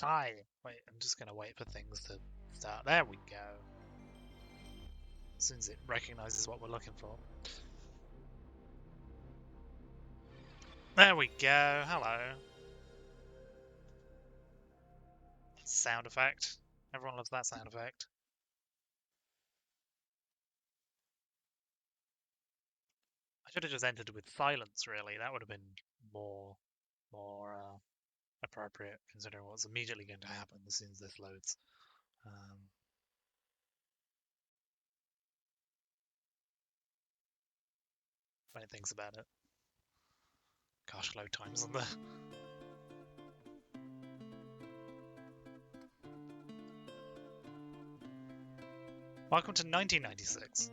Sigh. Wait, I'm just gonna wait for things to start. There we go. As soon as it recognizes what we're looking for. There we go. Hello. Sound effect. Everyone loves that sound effect. I should have just entered with silence, really. That would have been more appropriate, considering what's immediately going to happen as soon as this loads. Many things about it. Gosh, load times on there. Welcome to 1996.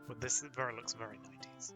Well, this looks very 90s.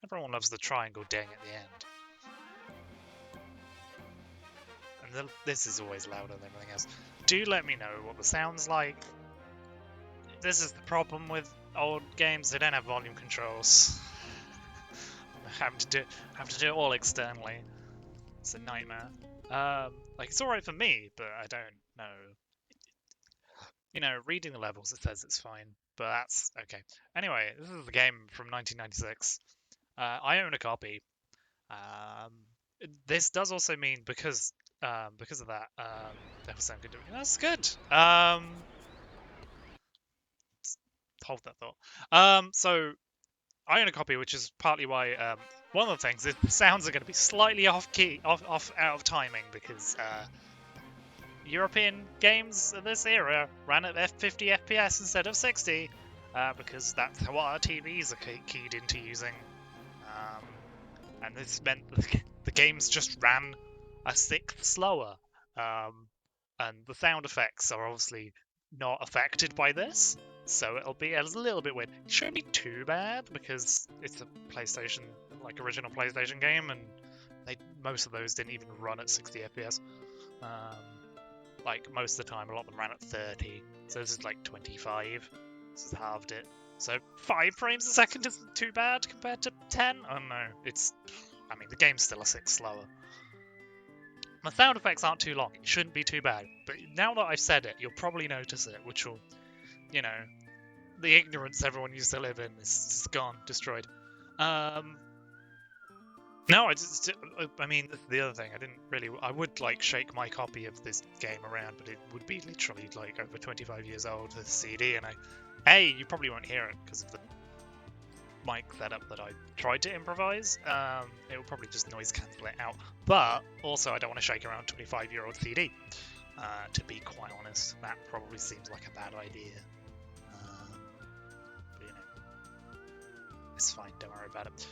Everyone loves the triangle ding at the end. And this is always louder than everything else. Do let me know what the sound's like. This is the problem with old games, they don't have volume controls. Having to do it all externally. It's a nightmare. Like, it's alright for me, but I don't know. You know, reading the levels, it says it's fine, but that's okay. Anyway, this is the game from 1996. I own a copy. This does also mean because of that, that was sound good. That's good. Hold that thought. So I own a copy, which is partly why one of the things is the sounds are going to be slightly off key, off out of timing because European games of this era ran at 50 FPS instead of 60 because that's what our TVs are keyed into using. And this meant the games just ran a sixth slower. And the sound effects are obviously not affected by this, so it'll be a little bit weird. It shouldn't be too bad because it's a PlayStation, like original PlayStation game, and most of those didn't even run at 60 FPS. Like most of the time, a lot of them ran at 30, so this is like 25. This has halved it. So 5 frames a second isn't too bad compared to 10. Oh no, I mean, the game's still a 6 slower. The sound effects aren't too long. It shouldn't be too bad. But now that I've said it, you'll probably notice it, which will, you know, the ignorance everyone used to live in is gone, destroyed. No, I mean, the other thing, I would, like, shake my copy of this game around, but it would be literally, like, over 25 years old, the CD, and hey, you probably won't hear it, because of the mic setup that I tried to improvise, it will probably just noise cancel it out. But also, I don't want to shake around 25-year-old CD. To be quite honest, that probably seems like a bad idea. But you know, it's fine. Don't worry about it.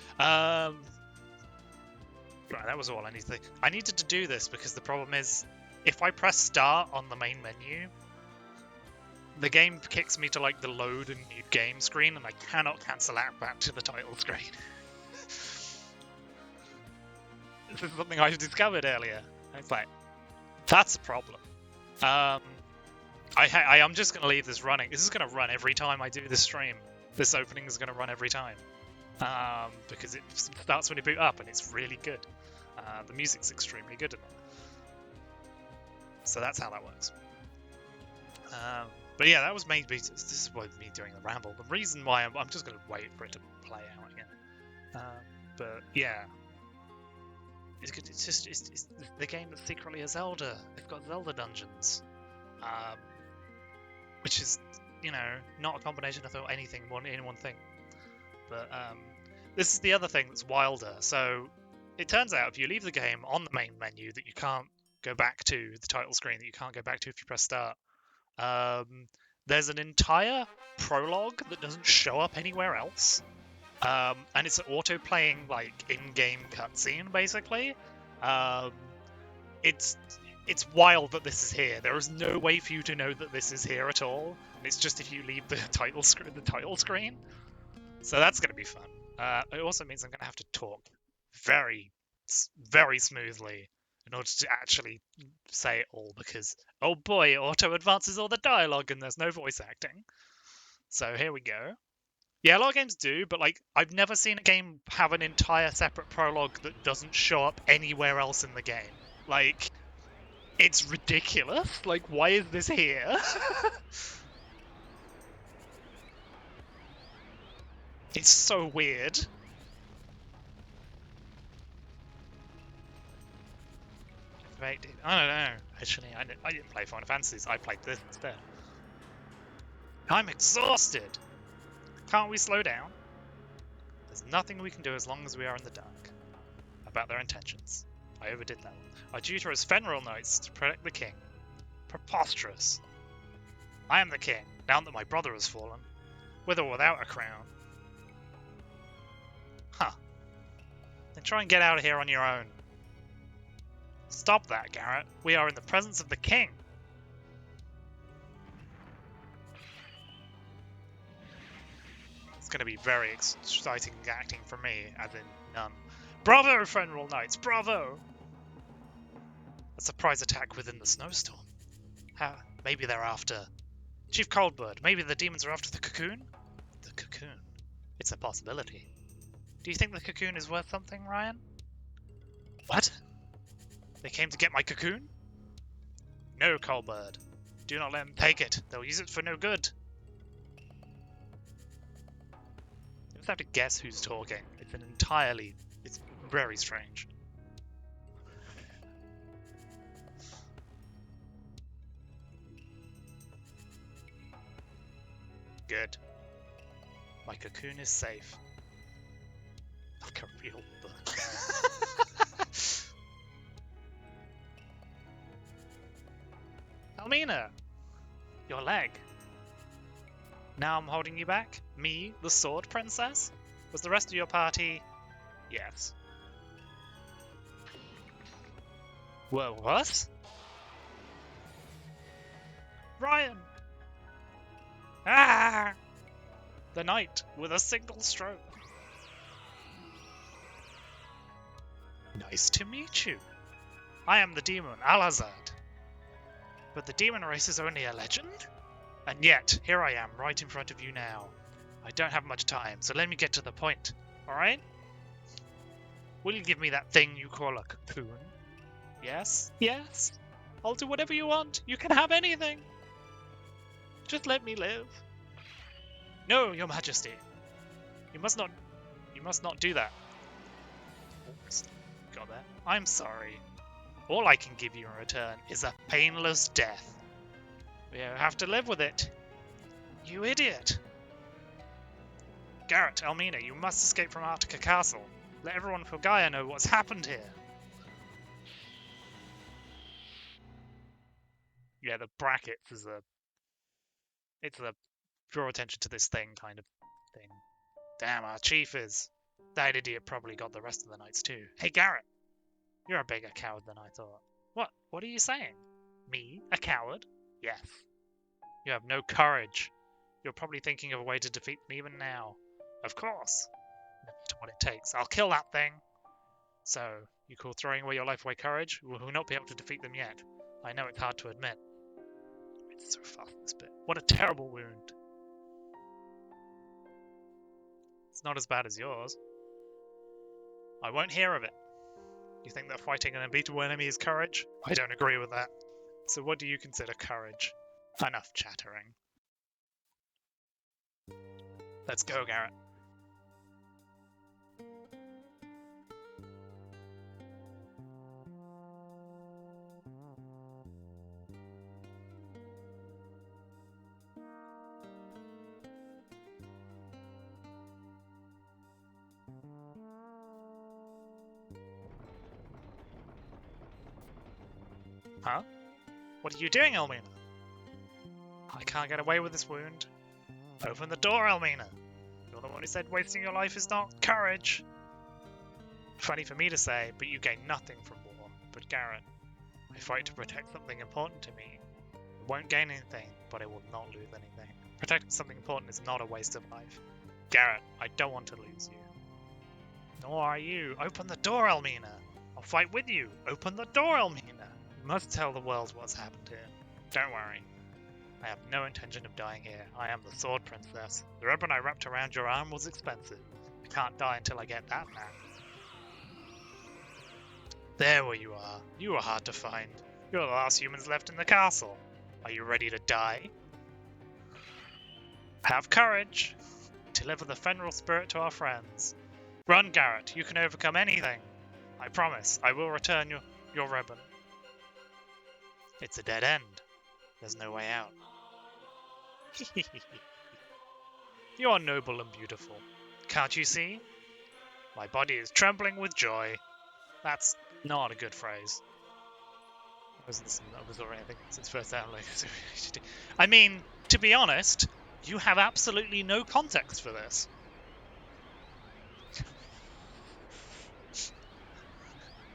Right, that was all I needed to. I needed to do this because the problem is, if I press start on the main menu, the game kicks me to like the load and new game screen, and I cannot cancel out back to the title screen. This is something I discovered earlier. It's like, that's a problem. I am just going to leave this running. This is going to run every time I do this stream. This opening is going to run every time. Because it starts when you boot up, and it's really good. The music's extremely good in it. So that's how that works. But yeah, that was maybe this is me doing the ramble. The reason why I'm just going to wait for it to play out again. But yeah, it's the game that's secretly a Zelda. They've got Zelda dungeons, which is, you know, not a combination of anything in one thing. But this is the other thing that's wilder. So it turns out if you leave the game on the main menu that you can't go back to the title screen, that you can't go back to if you press start. There's an entire prologue that doesn't show up anywhere else. And it's an auto-playing, like, in-game cutscene, basically. It's wild that this is here. There is no way for you to know that this is here at all. And it's just if you leave the title screen. So that's going to be fun. It also means I'm going to have to talk very, very smoothly in order to actually say it all, because, oh boy, it auto-advances all the dialogue and there's no voice acting. So here we go. Yeah, a lot of games do, but like I've never seen a game have an entire separate prologue that doesn't show up anywhere else in the game. Like, it's ridiculous. Like, why is this here? It's so weird. I don't know. Actually, I didn't play Final Fantasies. I played this instead. I'm exhausted. Can't we slow down? There's nothing we can do as long as we are in the dark about their intentions. I overdid that one. Our duty as Fenrir Knights to protect the king. Preposterous. I am the king, now that my brother has fallen, with or without a crown. Huh. Then try and get out of here on your own. Stop that, Garrett. We are in the presence of the king. It's going to be very exciting acting for me, as in none. Bravo, Fenrir Knights, bravo! A surprise attack within the snowstorm. Maybe they're after Chief Coldbird. Maybe the demons are after the cocoon? The cocoon. It's a possibility. Do you think the cocoon is worth something, Ryan? What? They came to get my cocoon? No, Coldbird. Do not let them take it. They'll use it for no good. You just have to guess who's talking. It's very strange. Good. My cocoon is safe. Like a real book. Almina! Your leg. Now I'm holding you back? Me, the sword princess? Was the rest of your party? Yes. Whoa, what? Ryan! Ah! The knight with a single stroke. Nice to meet you. I am the demon, Alazad. But the demon race is only a legend? And yet, here I am, right in front of you now. I don't have much time, so let me get to the point, alright? Will you give me that thing you call a cocoon? Yes? Yes? I'll do whatever you want. You can have anything. Just let me live. No, your majesty. You must not do that. Oops, got that. I'm sorry. All I can give you in return is a painless death. You have to live with it. You idiot. Garrett, Elmina, you must escape from Arctica Castle. Let everyone from Gaia know what's happened here. Yeah, the brackets is it's a draw attention to this thing kind of thing. Damn, our chief is. That idiot probably got the rest of the knights too. Hey, Garrett, you're a bigger coward than I thought. What? What are you saying? Me? A coward? Yes. You have no courage. You're probably thinking of a way to defeat them even now. Of course. That's what it takes. I'll kill that thing. So, you call throwing away your life away courage? We will not be able to defeat them yet. I know it's hard to admit. It's so fast, this bit. What a terrible wound. It's not as bad as yours. I won't hear of it. You think that fighting an unbeatable enemy is courage? I don't agree with that. So what do you consider courage? Enough chattering. Let's go, Garrett. Huh? What are you doing, Elmina? I can't get away with this wound. Open the door, Elmina. You're the one who said wasting your life is not courage. Funny for me to say, but you gain nothing from war. But Garrett, I fight to protect something important to me. It won't gain anything, but it will not lose anything. Protecting something important is not a waste of life. Garrett, I don't want to lose you. Nor are you. Open the door, Elmina. I'll fight with you. Open the door, Elmina. You must tell the world what's happened here. Don't worry. I have no intention of dying here. I am the Sword Princess. The ribbon I wrapped around your arm was expensive. I can't die until I get that man. There where you are. You are hard to find. You're the last humans left in the castle. Are you ready to die? Have courage. Deliver the Fenral spirit to our friends. Run, Garrett. You can overcome anything. I promise. I will return your ribbon. It's a dead end. There's no way out. You are noble and beautiful. Can't you see? My body is trembling with joy. That's not a good phrase. I was already, I think it's its first outlay. I mean, to be honest, you have absolutely no context for this.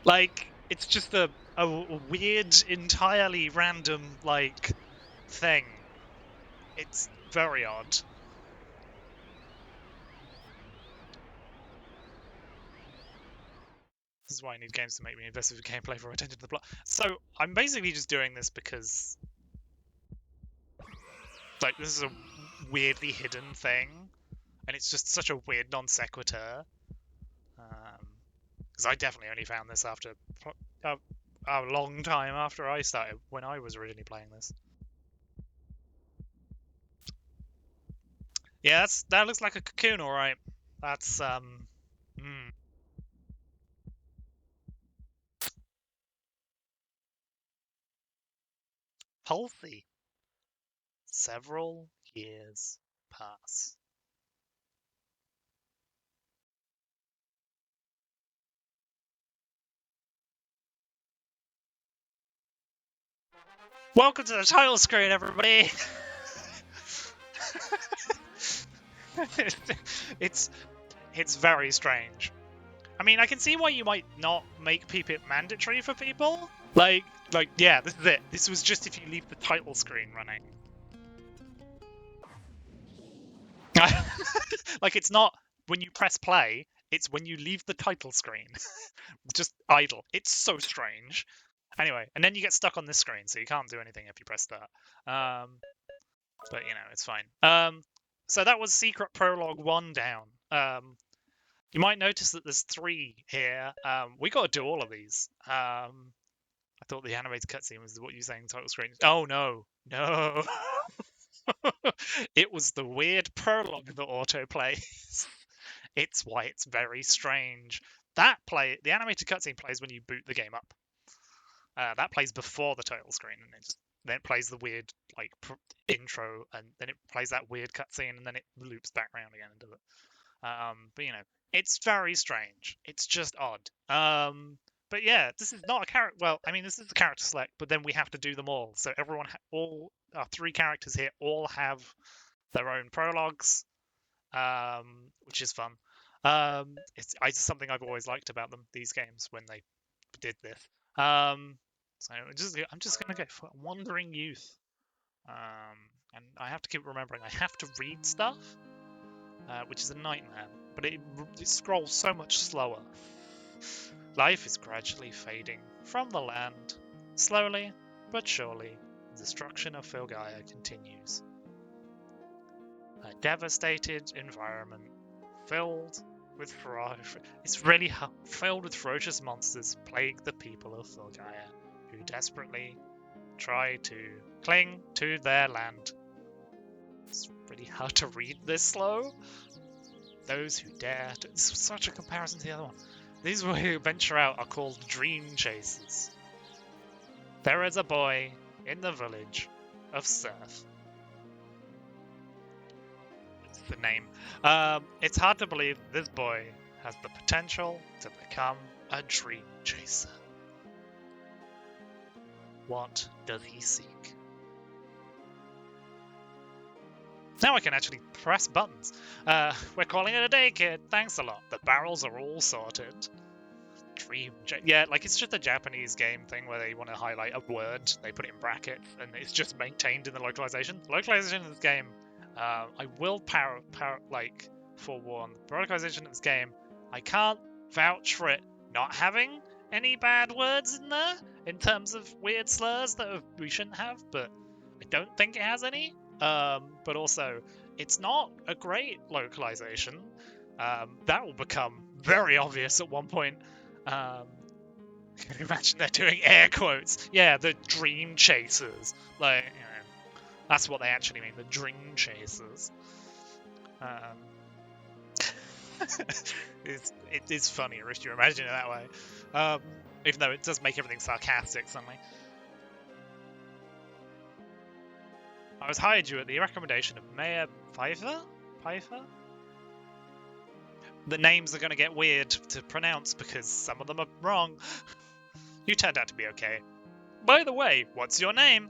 Like, it's just a weird, entirely random, like, thing. It's very odd. This is why I need games to make me invested in gameplay for attention to the plot. So, I'm basically just doing this because, like, this is a weirdly hidden thing, and it's just such a weird non sequitur. Because I definitely only found this after a long time after I started, when I was originally playing this. Yeah, that looks like a cocoon, alright. That's, Healthy. Several years pass. Welcome to the title screen, everybody! It's very strange. I mean, I can see why you might not keep it mandatory for people. Like, yeah, this is it. This was just if you leave the title screen running. Like, it's not when you press play, it's when you leave the title screen. Just idle. It's so strange. Anyway, and then you get stuck on this screen, so you can't do anything if you press start. But, you know, it's fine. So that was Secret Prologue 1 down. You might notice that there's 3 here. We got to do all of these. I thought the animated cutscene was what you saying title screen. Oh, no. No. It was the weird prologue that autoplays. It's why it's very strange. The animated cutscene plays when you boot the game up. That plays before the title screen, and then it plays the weird intro, and then it plays that weird cutscene, and then it loops back around again into it. But you know, it's very strange. It's just odd. But yeah, this is not a character. Well, I mean, this is a character select, but then we have to do them all. So everyone, all our 3 characters here, all have their own prologues, which is fun. It's something I've always liked about them, these games, when they did this. So I'm just gonna go for Wandering Youth. And I have to keep remembering I have to read stuff, which is a nightmare. But it scrolls so much slower. Life is gradually fading from the land. Slowly but surely, the destruction of Filgaia continues. A devastated environment filled with ferocious monsters plague the people of Filgaia, who desperately try to cling to their land. It's really hard to read this slow. Those who dare to... This was such a comparison to the other one. These who venture out are called dream chasers. There is a boy in the village of Surf. It's the name. It's hard to believe this boy has the potential to become a dream chaser. What does he seek? Now I can actually press buttons. We're calling it a day, kid. Thanks a lot. The barrels are all sorted. Yeah, like it's just a Japanese game thing where they want to highlight a word, they put it in brackets, and it's just maintained in the localization. The localization of this game, I will forewarn, the localization of this game, I can't vouch for it not having any bad words in there, in terms of weird slurs that we shouldn't have, but I don't think it has any. But also, it's not a great localization. That will become very obvious at one point. Can you imagine they're doing air quotes? Yeah, the dream chasers. Like, you know, that's what they actually mean, the dream chasers. It is funnier if you imagine it that way. Even though it does make everything sarcastic suddenly. I was hired you at the recommendation of Mayor Pfeiffer? The names are going to get weird to pronounce because some of them are wrong. You turned out to be okay. By the way, what's your name?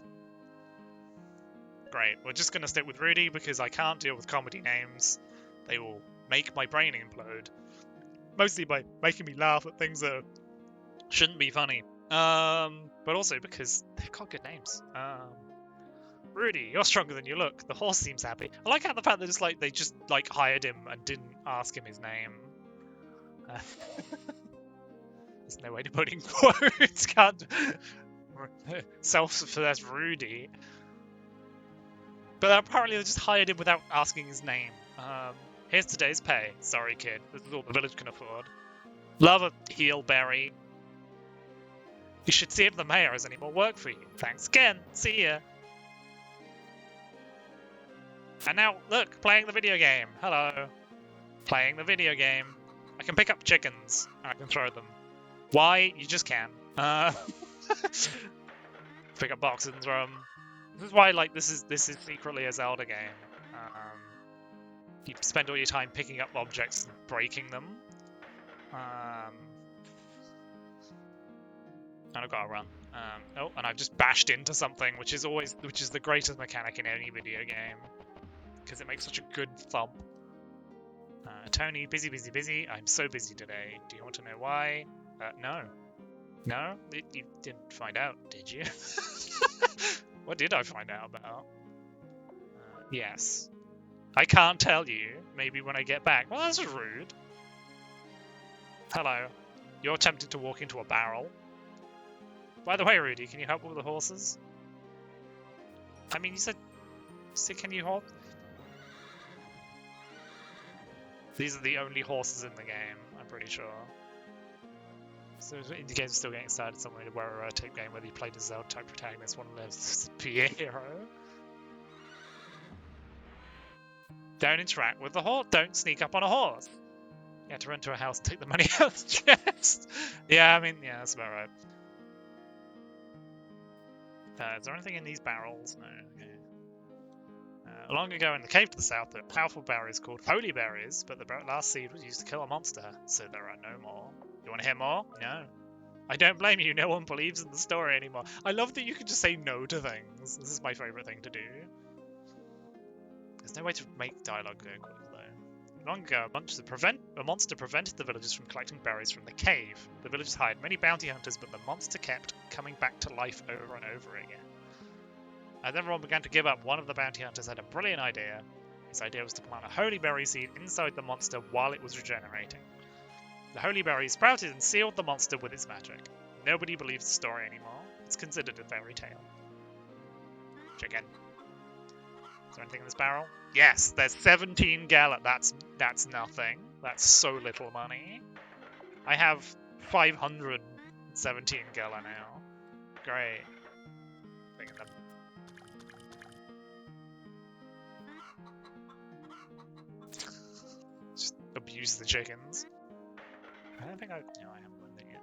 Great, we're just going to stick with Rudy because I can't deal with comedy names. They will make my brain implode. Mostly by making me laugh at things that shouldn't be funny. But also because they've got good names. Rudy, you're stronger than you look. The horse seems happy. I like how the fact that it's like they just like hired him and didn't ask him his name. There's no way to put in quotes. Can't self-possessed Rudy. But apparently they just hired him without asking his name. Here's today's pay. Sorry, kid. This is all the village can afford. Love a heelberry. You should see if the mayor has any more work for you. Thanks again. See ya. And now, look, playing the video game. Hello. Playing the video game. I can pick up chickens, and I can throw them. Why? You just can. Pick up boxes and throw them. This is why, like, this is secretly a Zelda game. You spend all your time picking up objects and breaking them. And I've got to run. Oh, and I've just bashed into something, which is the greatest mechanic in any video game. Because it makes such a good thump. Tony, busy, busy, busy. I'm so busy today. Do you want to know why? No. No? You didn't find out, did you? What did I find out about? Yes. I can't tell you. Maybe when I get back. Well, that's rude. Hello. You're attempting to walk into a barrel. By the way, Rudy, can you help with the horses? I mean, you said can you hold? These are the only horses in the game, I'm pretty sure. So the game's still getting started somewhere where a type game where you played a Zelda type protagonist, one lives Piero. Don't interact with the horse. Don't sneak up on a horse. You have to run to a house and take the money out of the chest. Yeah, I mean, yeah, that's about right. Is there anything in these barrels? No. Okay. Long ago in the cave to the south, there were powerful berries called holy berries, but the last seed was used to kill a monster, so there are no more. You want to hear more? No. I don't blame you, no one believes in the story anymore. I love that you can just say no to things. This is my favourite thing to do. There's no way to make dialogue go quick, though. Long ago, a monster prevented the villagers from collecting berries from the cave. The villagers hired many bounty hunters, but the monster kept coming back to life over and over again. As everyone began to give up, one of the bounty hunters had a brilliant idea. His idea was to plant a holy berry seed inside the monster while it was regenerating. The holy berry sprouted and sealed the monster with its magic. Nobody believes the story anymore. It's considered a fairy tale. Chicken. Is there anything in this barrel? Yes, there's 17 gala. That's nothing. That's so little money. I have 517 gala now. Great. Just abuse the chickens. I don't think I... No, I haven't won it yet.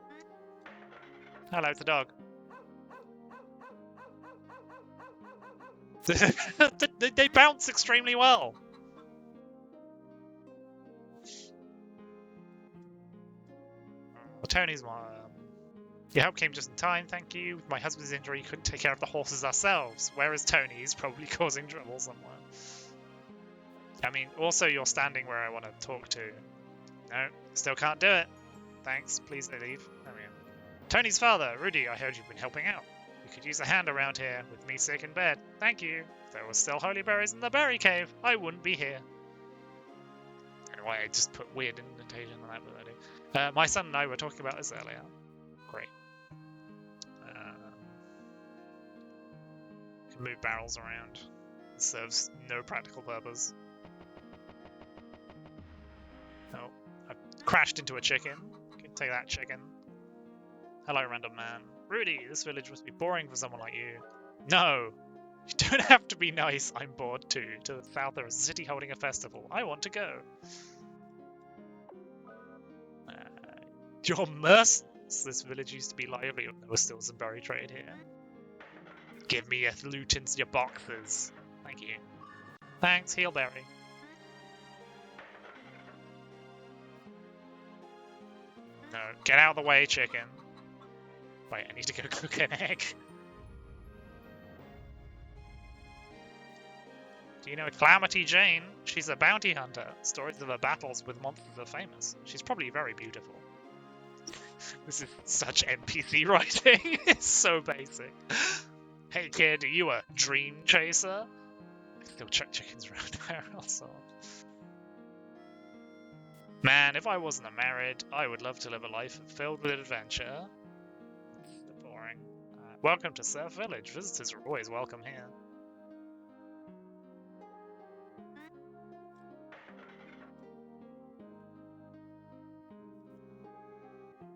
Hello, it's a dog. They bounce extremely well. Tony's one. Your help came just in time, thank you. With my husband's injury, we couldn't take care of the horses ourselves. Where is Tony? He's probably causing trouble somewhere. I mean, also you're standing where I want to talk to. No, still can't do it. Thanks, please don't leave. There we go. Tony's father, Rudy, I heard you've been helping out. You could use a hand around here, with me sick in bed. Thank you. If there were still holy berries in the berry cave, I wouldn't be here. Anyway, I just put weird indentation on that, but I do. My son and I were talking about this earlier. Great. Can move barrels around. It serves no practical purpose. Oh, I crashed into a chicken. Can take that, chicken. Hello, random man. Rudy, this village must be boring for someone like you. No, you don't have to be nice. I'm bored too. To the south, there is a city holding a festival. I want to go. You're merciless. This village used to be lively, but there was still some berry trade here. Give me a loot into your boxes. Thank you. Thanks, Heelberry. No, get out of the way, chicken. Wait, I need to go cook an egg. Do you know Calamity Jane? She's a bounty hunter. Stories of her battles with monsters are famous. She's probably very beautiful. This is such NPC writing. It's so basic. Hey kid, are you a dream chaser? I still chuck chickens around where else are. Man, if I wasn't married, I would love to live a life filled with adventure. So boring. Welcome to Surf Village. Visitors are always welcome here.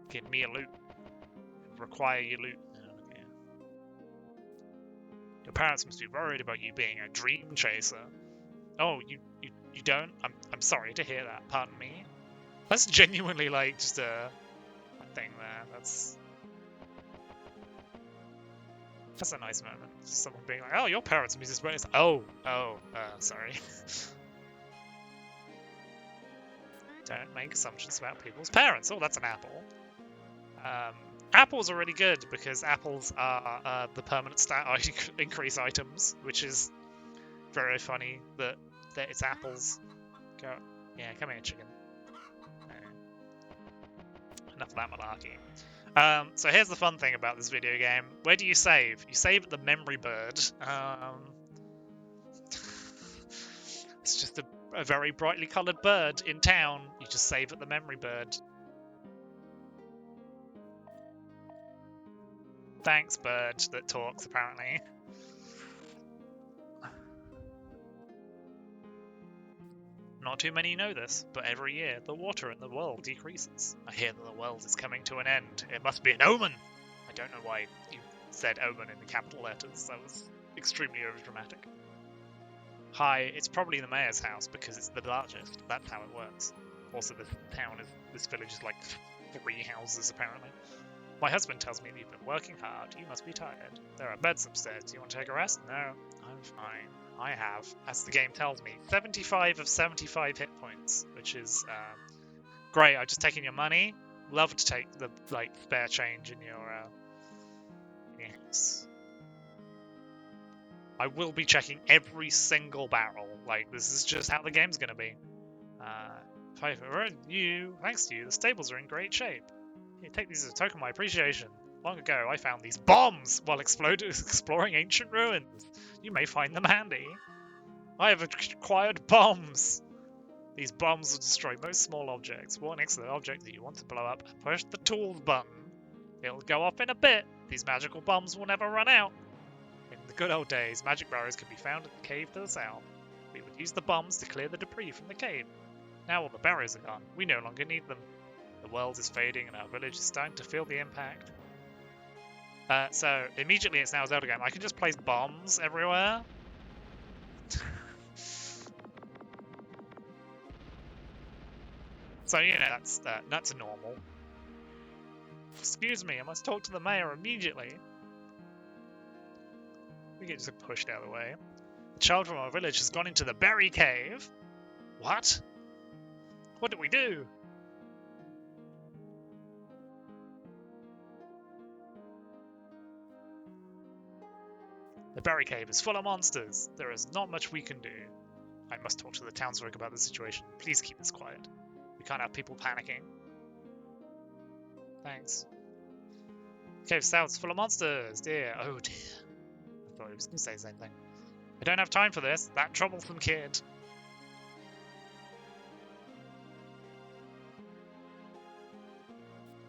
Give me a loot. Require your loot. Oh, okay. Your parents must be worried about you being a dream chaser. Oh, you don't? I'm sorry to hear that. Pardon me. That's genuinely like just a thing there. That's a nice moment. Someone being like, "Oh, your parents must be just sorry." Don't make assumptions about people's parents. Oh, that's an apple. Apples are really good because apples are the permanent stat increase items, which is very funny that it's apples. Go, yeah, come here, chicken. Enough of that malarkey. So here's the fun thing about this video game. Where do you save? You save at the memory bird. It's just a very brightly coloured bird in town. You just save at the memory bird. Thanks, bird that talks, apparently. Not too many know this, but every year the water in the world decreases. I hear that the world is coming to an end. It must be an omen! I don't know why you said omen in the capital letters. That was extremely overdramatic. Hi, it's probably the mayor's house because it's the largest. That's how it works. Also, this village is like 3 houses, apparently. My husband tells me that you've been working hard. You must be tired. There are beds upstairs. Do you want to take a rest? No, I'm fine. I have, as the game tells me, 75 of 75 hit points, which is great. I've just taken your money. Love to take the spare change in your yes. I will be checking every single barrel. Like, this is just how the game's gonna be. Thanks to you, the stables are in great shape. Here, take these as a token of my appreciation. Long ago, I found these bombs while exploring ancient ruins. You may find them handy. I have acquired bombs. These bombs will destroy most small objects. Walk next to the object that you want to blow up, push the tools button. It'll go off in a bit. These magical bombs will never run out. In the good old days, magic barriers could be found at the cave to the south. We would use the bombs to clear the debris from the cave. Now all the barriers are gone. We no longer need them. The world is fading and our village is starting to feel the impact. So immediately it's now a Zelda game. I can just place bombs everywhere. So, you know, that's normal. Excuse me, I must talk to the mayor immediately. We get just pushed out of the way. The child from our village has gone into the berry cave. What? What did we do? The berry cave is full of monsters. There is not much we can do. I must talk to the townsfolk about the situation. Please keep this quiet. We can't have people panicking. Thanks. Cave South's full of monsters, dear. Oh dear. I thought he was going to say the same thing. I don't have time for this. That troublesome kid.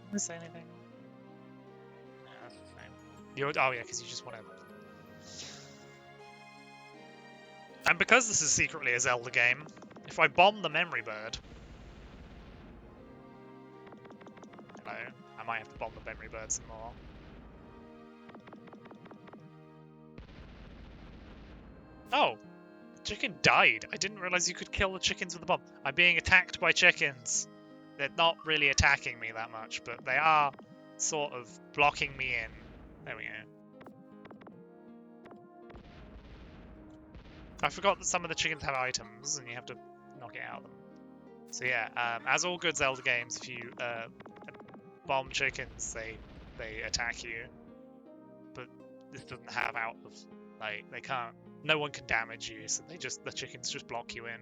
Did I say anything? No, that's the same. Oh yeah, because you just want to... And because this is secretly a Zelda game, if I bomb the memory bird... Hello? I might have to bomb the memory bird some more. Oh! The chicken died! I didn't realize you could kill the chickens with a bomb. I'm being attacked by chickens. They're not really attacking me that much, but they are sort of blocking me in. There we go. I forgot that some of the chickens have items, and you have to knock it out of them. So yeah, as all good Zelda games, if you bomb chickens, they attack you. But this doesn't have out of, like, they can't, no one can damage you, so the chickens just block you in.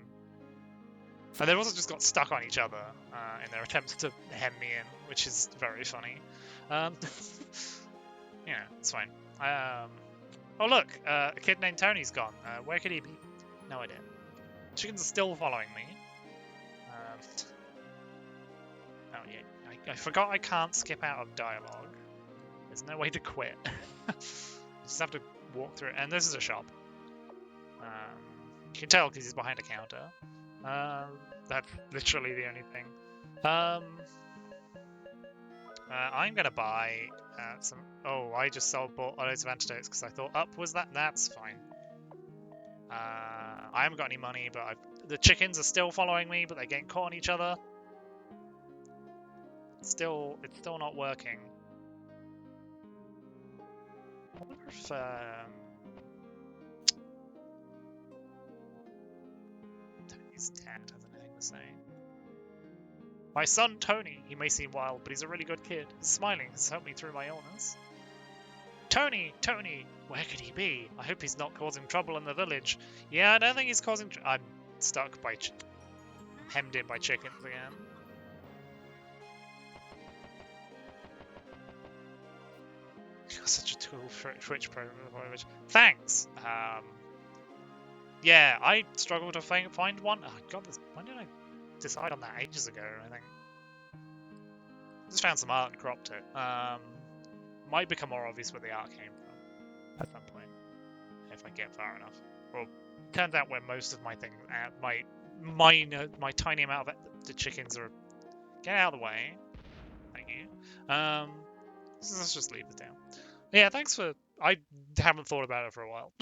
And they've also just got stuck on each other in their attempts to hem me in, which is very funny. Yeah, it's fine. Oh look, a kid named Tony's gone. Where could he be? No idea. Chickens are still following me. Oh yeah, I forgot I can't skip out of dialogue. There's no way to quit. You just have to walk through it. And this is a shop. You can tell because he's behind a counter. That's literally the only thing. I'm gonna buy some... Oh, I just bought loads of antidotes because I thought up was that? That's fine. I haven't got any money, but the chickens are still following me, but they're getting caught on each other. It's still not working. I wonder if... Tony's dad has anything to say. My son, Tony. He may seem wild, but he's a really good kid. He's smiling. He's helped me through my illness. Tony! Tony! Where could he be? I hope he's not causing trouble in the village. Yeah, I don't think he's causing I'm stuck by... hemmed in by chickens again. You're such a tool for Twitch program. Thanks! Yeah, I struggled to find one. Oh god, when did I decide on that? Ages ago, I think. Just found some art and cropped it. Might become more obvious where the art came from at some point, if I get far enough. Well, turns out where most of my thing, my tiny amount of the chickens are. Get out of the way. Thank you. Let's just leave the town. Yeah, thanks for. I haven't thought about it for a while.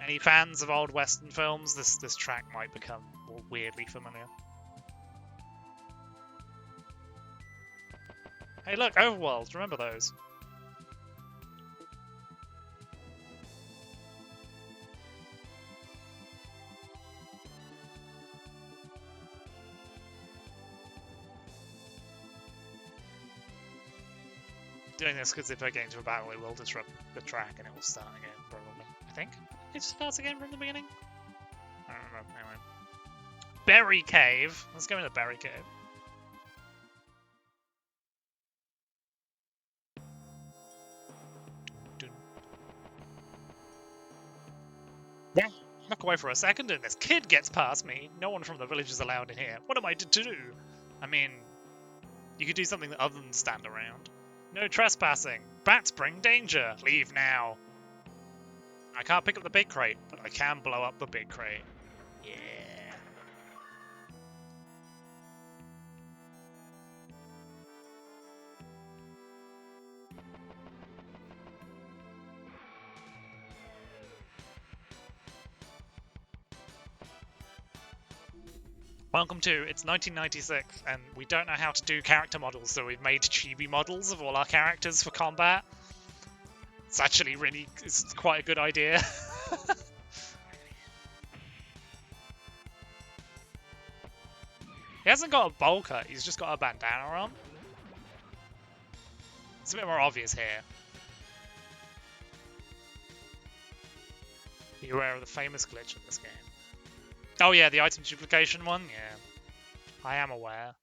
Any fans of old Western films? This track might become more weirdly familiar. Hey look, Overworlds, remember those? doing this because if I get into a battle, it will disrupt the track and it will start again, probably. I think it starts again from the beginning. I don't remember. Anyway, Berry Cave. Let's go into Berry Cave. Yeah. Look away for a second and this kid gets past me. No one from the village is allowed in here. What am I to do? I mean, you could do something other than stand around. No trespassing. Bats bring danger. Leave now. I can't pick up the big crate, but I can blow up the big crate. Yeah. Welcome to, it's 1996, and we don't know how to do character models, so we've made chibi models of all our characters for combat. It's actually really, it's quite a good idea. He hasn't got a bowl cut, he's just got a bandana on. It's a bit more obvious here. Are you aware of the famous glitch in this game? Oh yeah, the item duplication one? Yeah. I am aware.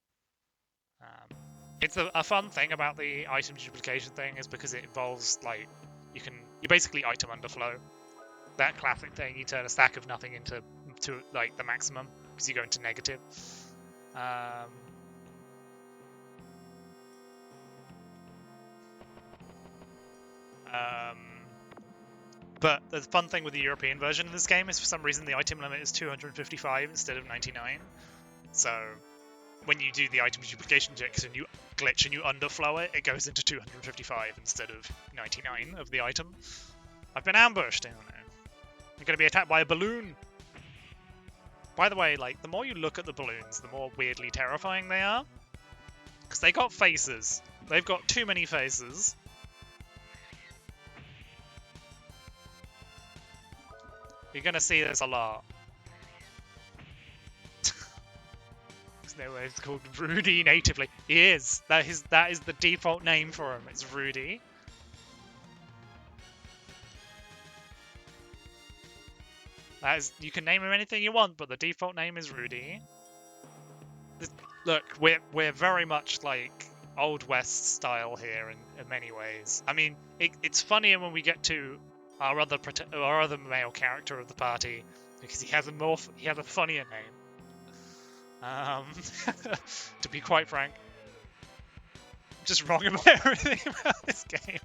It's a fun thing about the item duplication thing is because it involves, like, you basically item underflow. That classic thing, you turn a stack of nothing into like the maximum because you go into negative. But the fun thing with the European version of this game is for some reason the item limit is 255 instead of 99. So when you do the item duplication glitch and you underflow it, it goes into 255 instead of 99 of the item. I've been ambushed. I don't know. I'm gonna be attacked by a balloon. By the way, like, the more you look at the balloons, the more weirdly terrifying they are. Because they got faces. They've got too many faces. You're gonna see this a lot. There's no way it's called Rudy natively. He is. That is the default name for him. It's Rudy. You can name him anything you want, but the default name is Rudy. Look, we're very much like Old West style here in many ways. I mean, it's funnier when we get to our other male character of the party because he has a funnier name. To be quite frank, I'm just wrong about everything about this game.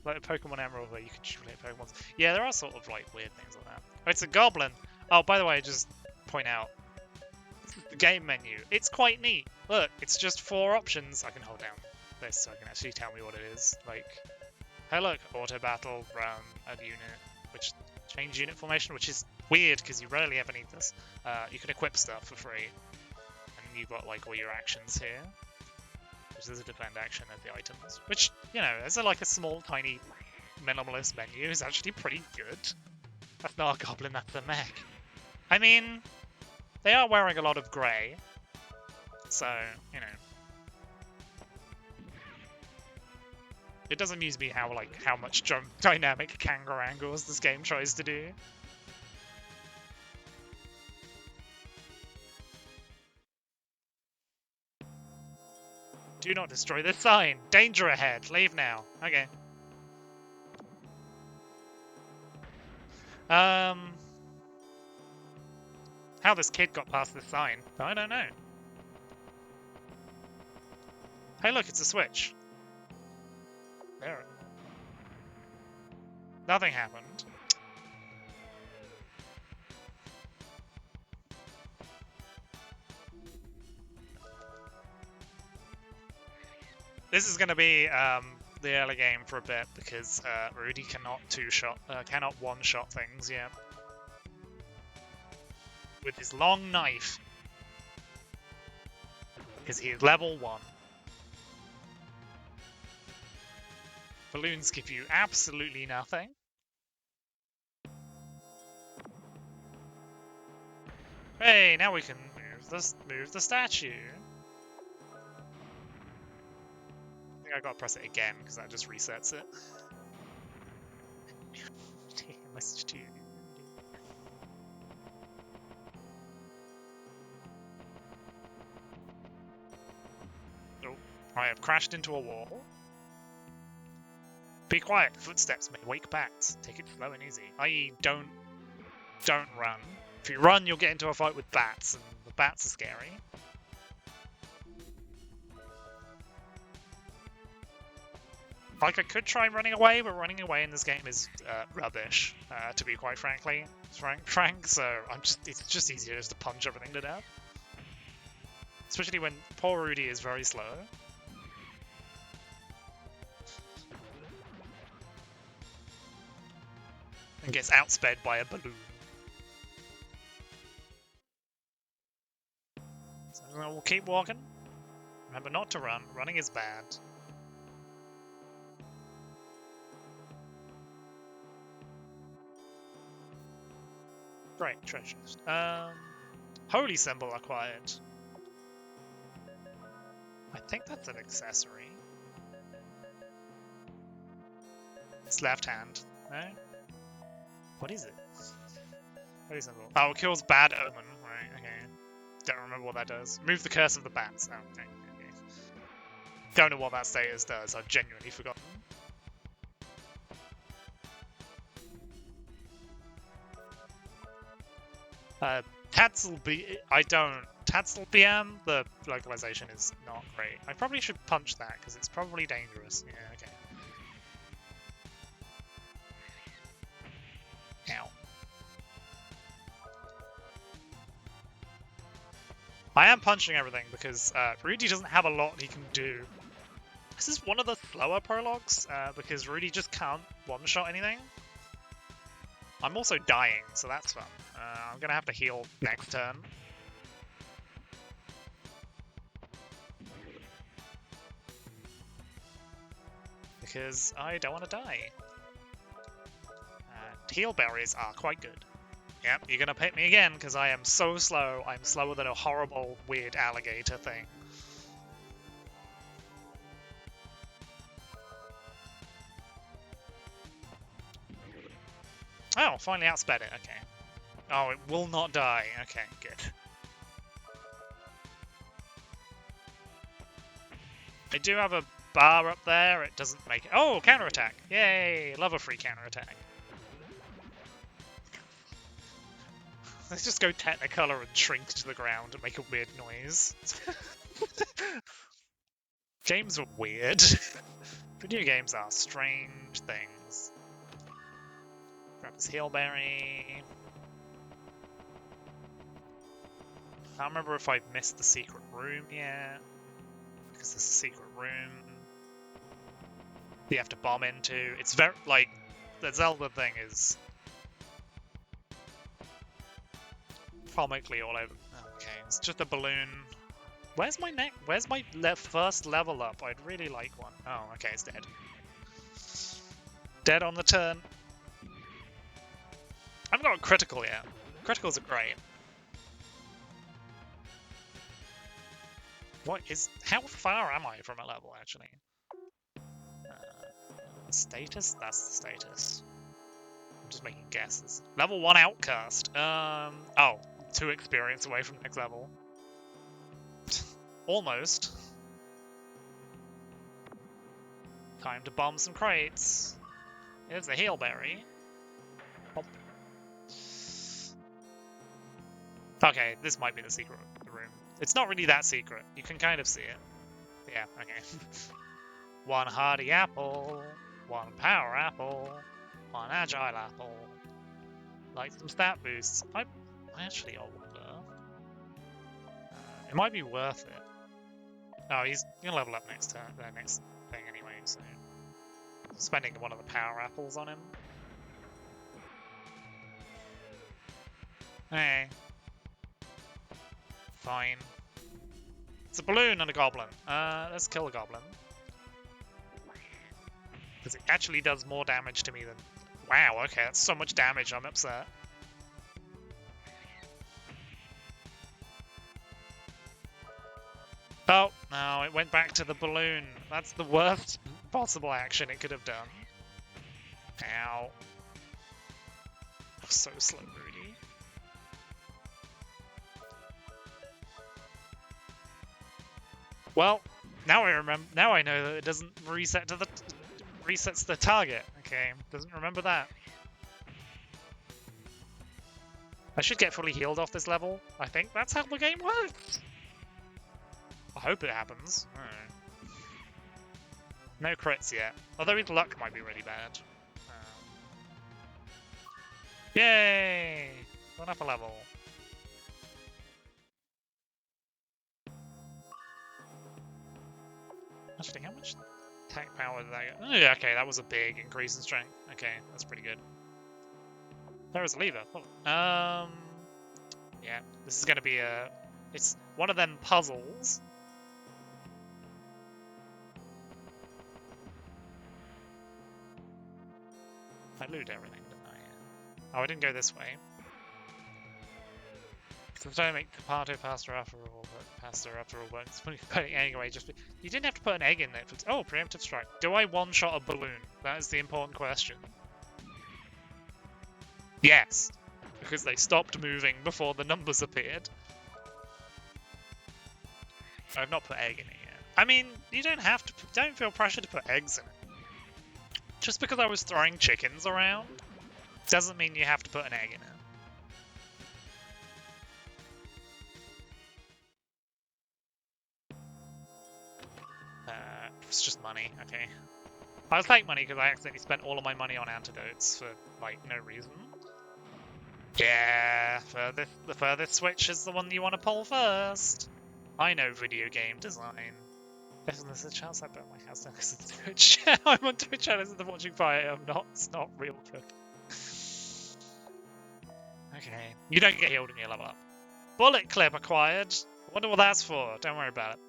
Like a Pokemon Emerald where you can duplicate Pokemons. Yeah, there are sort of like weird things like that. Oh, it's a goblin. Oh, by the way, just point out the game menu. It's quite neat. Look, it's just 4 options. I can hold down this so I can actually tell me what it is. Like, hey look, auto battle, run, add unit, which change unit formation, which is weird because you rarely ever need this. You can equip stuff for free, and you've got like all your actions here. There's a defend action of the items, which, you know, as like a small, tiny, minimalist menu is actually pretty good. That's not a goblin, that's a mech. I mean, they are wearing a lot of grey, so, you know. It does amuse me how much dynamic kangaroo angles this game tries to do. Do not destroy this sign. Danger ahead. Leave now. Okay. How this kid got past this sign, I don't know. Hey look, it's a switch. There. Nothing happened. This is going to be the early game for a bit because Rudy cannot one-shot things yet. With his long knife. Because he is level 1. Balloons give you absolutely nothing. Hey, now we can move the statue. think I gotta press it again because that just resets it. Message to you. Oh, I have crashed into a wall. Be quiet. Footsteps may wake bats. Take it slow and easy. I.e., don't run. If you run, you'll get into a fight with bats, and the bats are scary. Like, I could try running away, but running away in this game is rubbish, to be quite frank, so it's just easier just to punch everything to death. Especially when poor Rudy is very slow. And gets outsped by a balloon. So we'll keep walking. Remember not to run. Running is bad. Great, treasures. Holy symbol acquired. I think that's an accessory. It's left hand. No? What is it? Holy symbol. Oh, it kills bad omen. Right, okay. Don't remember what that does. Move the curse of the bats. Oh, okay. Don't know what that status does. I've genuinely forgotten. Tatzel BM, the localization is not great. I probably should punch that because it's probably dangerous. Yeah, okay. Ow. I am punching everything because Rudy doesn't have a lot he can do. This is one of the slower prologues because Rudy just can't one-shot anything. I'm also dying, so that's fun. I'm gonna have to heal next turn. Because I don't want to die. Heal berries are quite good. Yep, you're gonna hit me again because I am so slow. I'm slower than a horrible, weird alligator thing. Oh, finally outsped it. Okay. Oh, it will not die. Okay, good. I do have a bar up there. It doesn't make it. Oh, counterattack! Yay! Love a free counterattack. Let's just go Technicolor and shrink to the ground and make a weird noise. Games are weird. Video games are strange things. Grab this healberry. I don't remember if I've missed the secret room yet. Because there's a secret room you have to bomb into. It's very, like, the Zelda thing is comically all over. Okay, it's just a balloon. Where's my neck? Where's my first level up? I'd really like one. Oh, okay, it's dead. Dead on the turn. I haven't got a critical yet. Criticals are great. How far am I from a level, actually? Status? That's the status. I'm just making guesses. Level 1 outcast. Oh, 2 experience away from next level. Almost. Time to bomb some crates. Here's a healberry. Pop. Okay, this might be the secret room. It's not really that secret. You can kind of see it. Yeah, okay. 1 hardy apple, 1 power apple, 1 agile apple. Like some stat boosts. I actually wonder. It might be worth it. Oh, he's gonna level up next turn, next thing anyway, so spending 1 of the power apples on him. Hey. Fine. It's a balloon and a goblin. Let's kill a goblin. Because it actually does more damage to me than... Wow, okay, that's so much damage, I'm upset. Oh, no, it went back to the balloon. That's the worst possible action it could have done. Ow. So slow, Rudy. Well, now I remember. Now I know that it doesn't reset to the resets the target. Okay, doesn't remember that. I should get fully healed off this level. I think that's how the game works. I hope it happens. No crits yet. Although his luck might be really bad. Yay! Gone up a level. Actually, how much attack power did I get? Oh, yeah, okay, that was a big increase in strength. Okay, that's pretty good. There was a lever. Oh. Yeah, this is gonna be it's one of them puzzles. I looted everything, didn't I? Oh, I didn't go this way. Because I don't make the parto pasta after all, but it's funny putting anyway. You didn't have to put an egg in there. Oh, preemptive strike. Do I one-shot a balloon? That is the important question. Yes, because they stopped moving before the numbers appeared. I've not put egg in it yet. I mean, you don't have to. Don't feel pressure to put eggs in it. Just because I was throwing chickens around doesn't mean you have to put an egg in it. It's just money, okay. I'll take money because I accidentally spent all of my money on antidotes for, like, no reason. Yeah, the furthest switch is the one you want to pull first. I know video game design. If there's a chance I burn my house down because it's Twitch. I'm on Twitch and instead of watching fire, I'm not. It's not real good. Okay. You don't get healed when you level up. Bullet clip acquired. I wonder what that's for. Don't worry about it.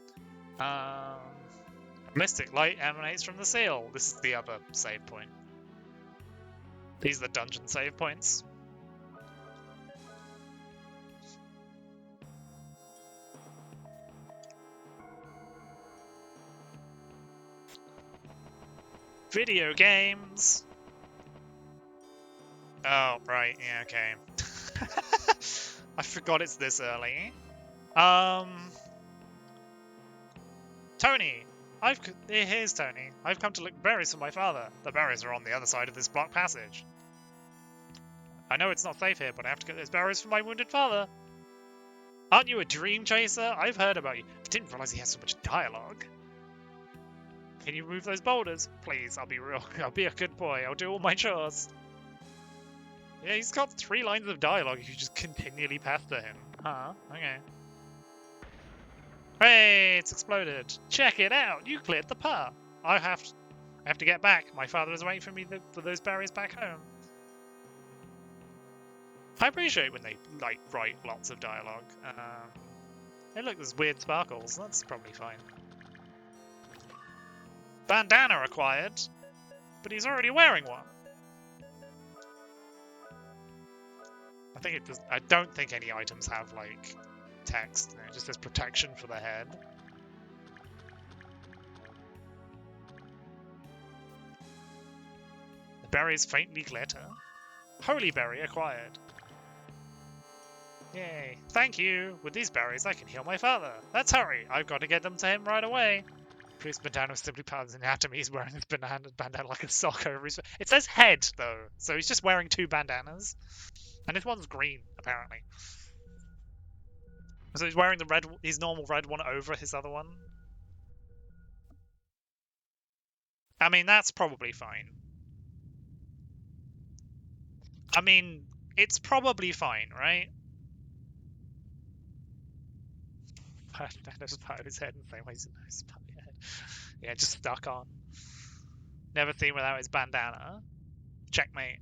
Mystic light emanates from the seal. This is the other save point. These are the dungeon save points. Video games. Oh, right. Yeah, okay. I forgot it's this early. Tony. Here's Tony. I've come to look berries for my father. The berries are on the other side of this blocked passage. I know it's not safe here, but I have to get those berries for my wounded father. Aren't you a dream chaser? I've heard about you. I didn't realize he has so much dialogue. Can you move those boulders? Please, I'll be a good boy. I'll do all my chores. Yeah, he's got 3 lines of dialogue if you just continually pester him. Huh, okay. Hey, it's exploded. Check it out. You cleared the path. I have to get back. My father is waiting for me for those berries back home. I appreciate when they like write lots of dialogue. Hey, look, there's weird sparkles. That's probably fine. Bandana acquired, but he's already wearing one. I don't think any items have like text. It just says protection for the head. The berries faintly glitter. Holy berry acquired. Yay. Thank you. With these berries, I can heal my father. Let's hurry. I've got to get them to him right away. Priest bandana simply part of his anatomy. He's wearing his bandana like a sock over his... It says head, though. So he's just wearing 2 bandanas. And this one's green, apparently. So he's wearing his normal red one over his other one. I mean, that's probably fine. I mean, it's probably fine, right? Bandanas part of his head in the same way as his part of his head. Yeah, just stuck on. Never seen without his bandana. Checkmate.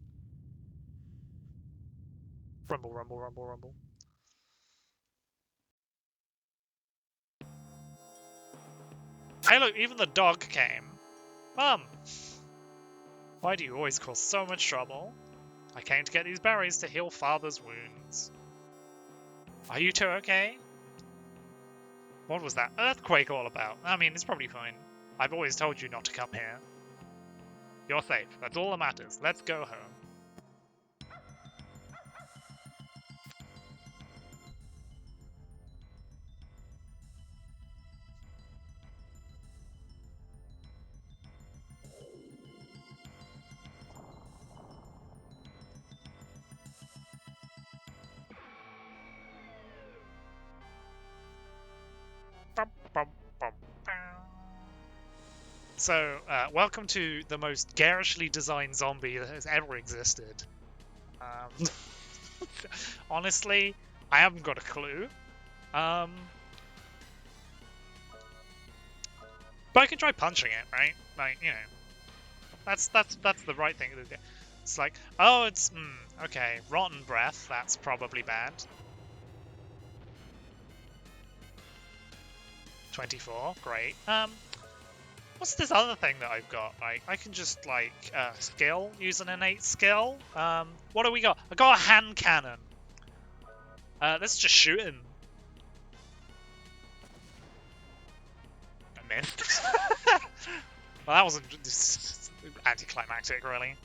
Rumble, rumble, rumble, rumble. Hey look, even the dog came. Mum! Why do you always cause so much trouble? I came to get these berries to heal father's wounds. Are you 2 okay? What was that earthquake all about? I mean, it's probably fine. I've always told you not to come here. You're safe. That's all that matters. Let's go home. So, welcome to the most garishly designed zombie that has ever existed. Honestly, I haven't got a clue. But I can try punching it, right? Like, you know, that's the right thing to do. It's like, oh, it's okay, rotten breath. That's probably bad. 24, great. What's this other thing that I've got? Like, I can just, like, use an innate skill. What do we got? I got a hand cannon. Let's just shoot him. I missed. Well, that wasn't anticlimactic, really.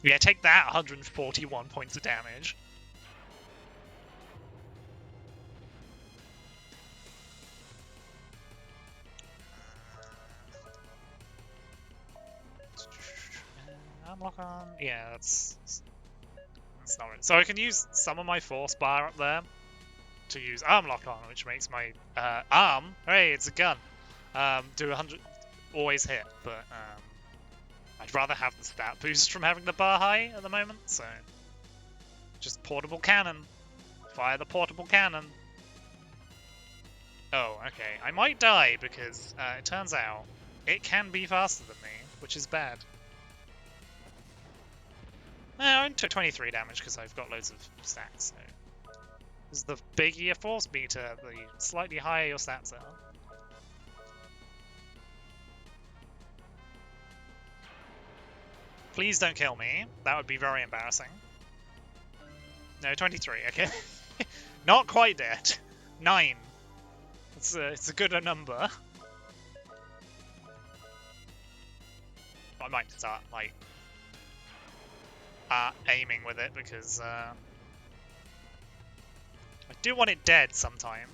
Yeah, take that, 141 points of damage. Unlock on. Yeah, that's not it. So I can use some of my force bar up there to use arm lock on, which makes my arm. Hey, it's a gun. Do 100, always hit, but I'd rather have the stat boost from having the bar high at the moment. So just portable cannon. Fire the portable cannon. Oh, okay. I might die because it turns out it can be faster than me, which is bad. I only took 23 damage because I've got loads of stats. So. The bigger your force meter, the slightly higher your stats are. Please don't kill me. That would be very embarrassing. No, 23, okay. Not quite dead. 9. It's a good number. I might start, like, aiming with it because I do want it dead sometime.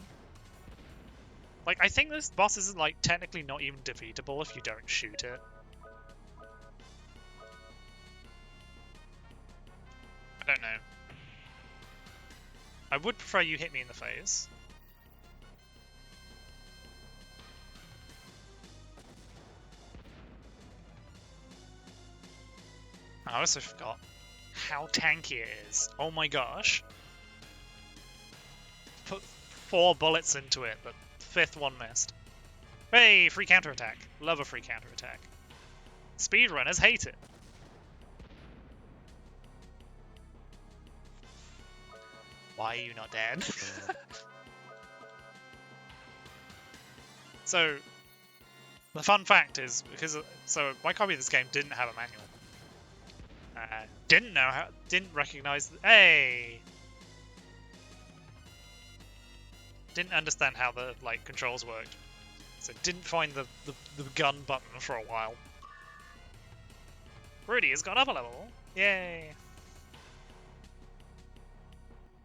Like, I think this boss is, like, technically not even defeatable if you don't shoot it. I don't know. I would prefer you hit me in the face. I also forgot how tanky it is. Oh my gosh. Put 4 bullets into it, but the 5th one missed. Hey, free counterattack. Love a free counterattack. Speedrunners hate it. Why are you not dead? So, the fun fact is, so my copy of this game didn't have a manual. Didn't recognize, hey! Didn't understand how the, like, controls worked. So didn't find the gun button for a while. Rudy has gone up a level. Yay!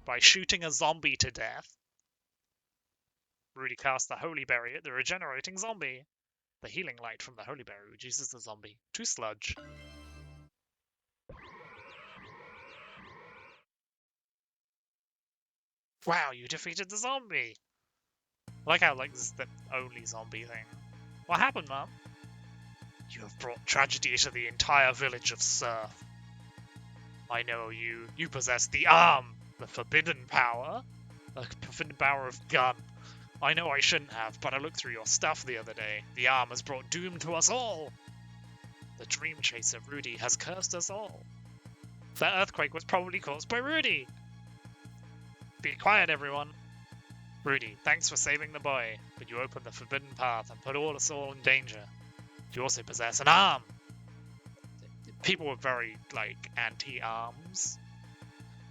By shooting a zombie to death. Rudy cast the Holy Berry at the regenerating zombie. The healing light from the Holy Berry reduces the zombie to sludge. Wow, you defeated the zombie! I like how, like, this is the only zombie thing. What happened, Mum? You have brought tragedy to the entire village of Surf. I know you. You possess the arm, the forbidden power, the forbidden power of gun. I know I shouldn't have, but I looked through your stuff the other day. The arm has brought doom to us all. The dream chaser Rudy has cursed us all. That earthquake was probably caused by Rudy. Be quiet, everyone. Rudy, thanks for saving the boy, but you opened the forbidden path and put us all in danger. You also possess an arm. People were very, like, anti-arms.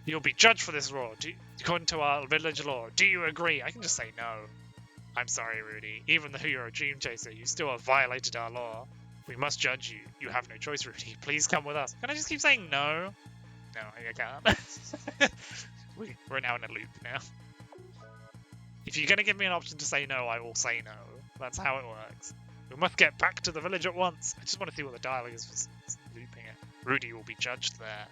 You'll be judged for this law, according to our village law. Do you agree? I can just say no. I'm sorry, Rudy. Even though you're a dream chaser, you still have violated our law. We must judge you. You have no choice, Rudy. Please come with us. Can I just keep saying no? No, I can't. We're now in a loop now. If you're going to give me an option to say no, I will say no. That's how it works. We must get back to the village at once. I just want to see what the dialogue is for looping it. Rudy will be judged there.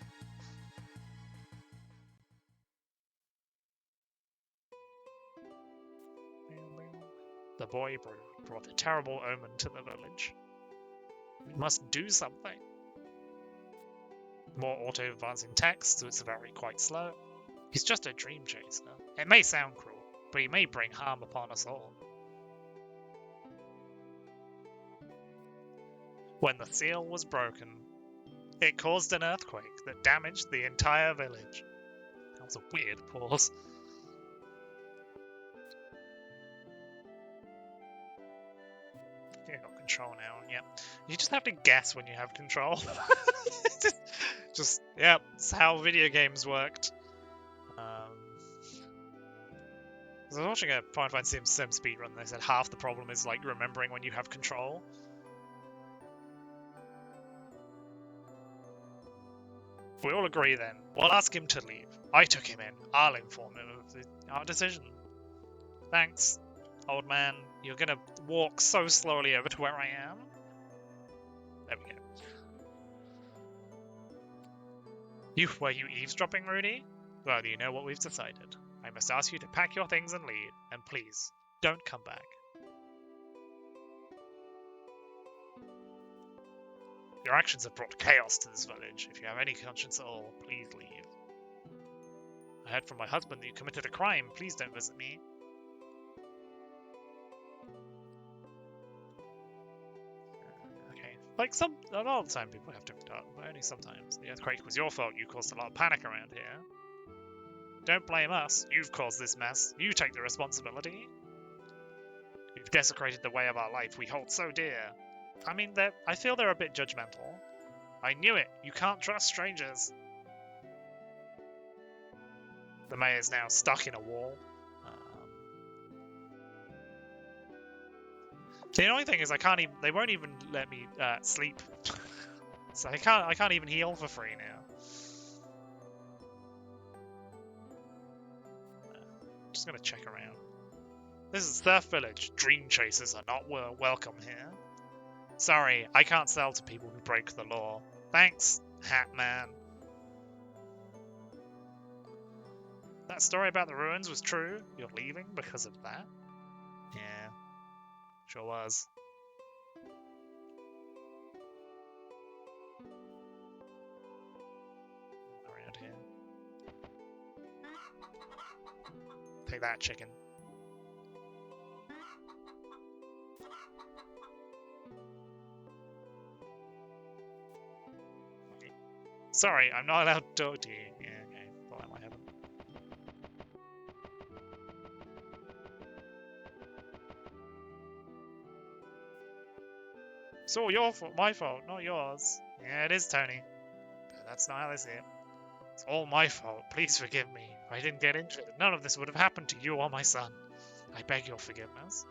The boy brought a terrible omen to the village. We must do something. More auto-advancing text, so it's very quite slow. He's just a dream chaser. It may sound cruel, but he may bring harm upon us all. When the seal was broken, it caused an earthquake that damaged the entire village. That was a weird pause. You got control now, yeah. You just have to guess when you have control. Yeah, it's how video games worked. I was watching a Final Fantasy Sim speedrun, they said half the problem is like remembering when you have control. We all agree then. We'll ask him to leave. I took him in. I'll inform him of our decision. Thanks, old man. You're gonna walk so slowly over to where I am. There we go. Were you eavesdropping, Rudy? Well, you know what we've decided. I must ask you to pack your things and leave, and please, don't come back. Your actions have brought chaos to this village. If you have any conscience at all, please leave. I heard from my husband that you committed a crime. Please don't visit me. Okay. Like a lot of the time people have different art, but only sometimes. The earthquake was your fault. You caused a lot of panic around here. Don't blame us. You've caused this mess. You take the responsibility. You've desecrated the way of our life we hold so dear. I mean, I feel they're a bit judgmental. I knew it. You can't trust strangers. The mayor's now stuck in a wall. The annoying thing is they won't even let me sleep. So I can't even heal for free now. Just gonna check around. This is Surf Village. Dream chasers are not welcome here. Sorry, I can't sell to people who break the law. Thanks, Hat Man. That story about the ruins was true? You're leaving because of that? Yeah, sure was. Around here. Take that, chicken. Sorry, I'm not allowed to talk to you. Yeah, okay. Thought that might happen. It's all your fault, my fault, not yours. Yeah, it is, Tony. But that's not how they see it. It's all my fault. Please forgive me. If I didn't get into it, none of this would have happened to you or my son. I beg your forgiveness.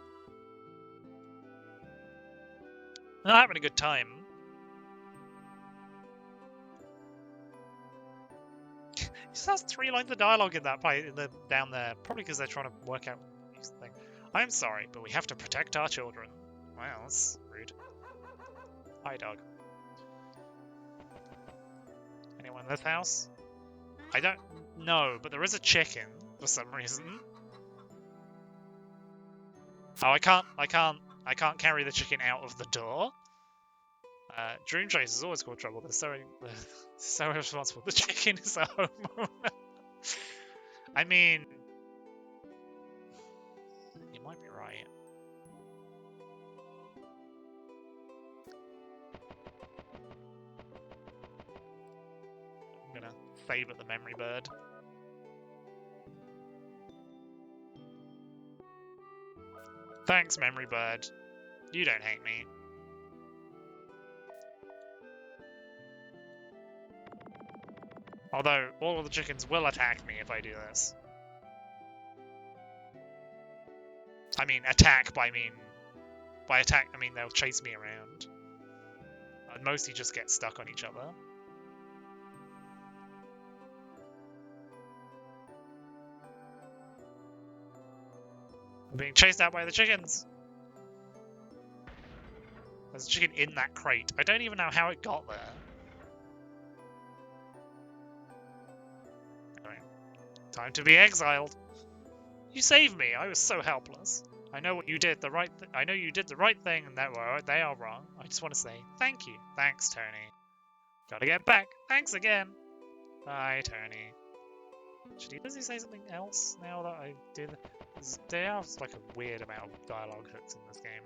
I'm having a good time. He just has 3 lines of dialogue in that down there. Probably because they're trying to work out this thing. I'm sorry, but we have to protect our children. Wow, that's rude. Hi, dog. Anyone in this house? I don't know, but there is a chicken for some reason. Oh, I can't carry the chicken out of the door. Dream Chase is always called trouble. They're so irresponsible. The chicken is a homo. I mean, you might be right. I'm gonna save at the memory bird. Thanks, memory bird. You don't hate me. Although, all of the chickens will attack me if I do this. I mean, attack by attack, I mean they'll chase me around. I'd mostly just get stuck on each other. I'm being chased out by the chickens! There's a chicken in that crate. I don't even know how it got there. Anyway, time to be exiled. You saved me. I was so helpless. I know what you did. I know you did the right thing, and they are wrong. I just want to say thank you. Thanks, Tony. Gotta get back. Thanks again. Bye, Tony. Does he say something else now that I did? There's like a weird amount of dialogue hooks in this game.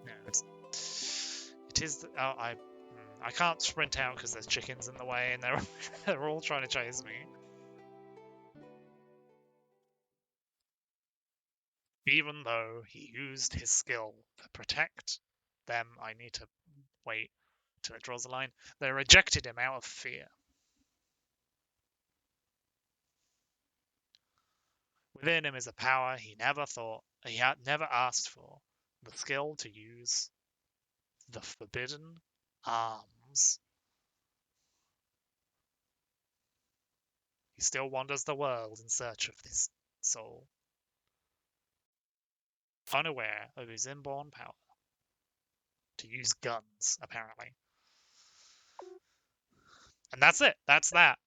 No, it is. I can't sprint out because there's chickens in the way, and they're all trying to chase me. Even though he used his skill to protect them, I need to wait till it draws a line. They rejected him out of fear. Within him is a power he had never asked for, the skill to use the forbidden arms. He still wanders the world in search of this soul, unaware of his inborn power to use guns, apparently. And that's it. That's that.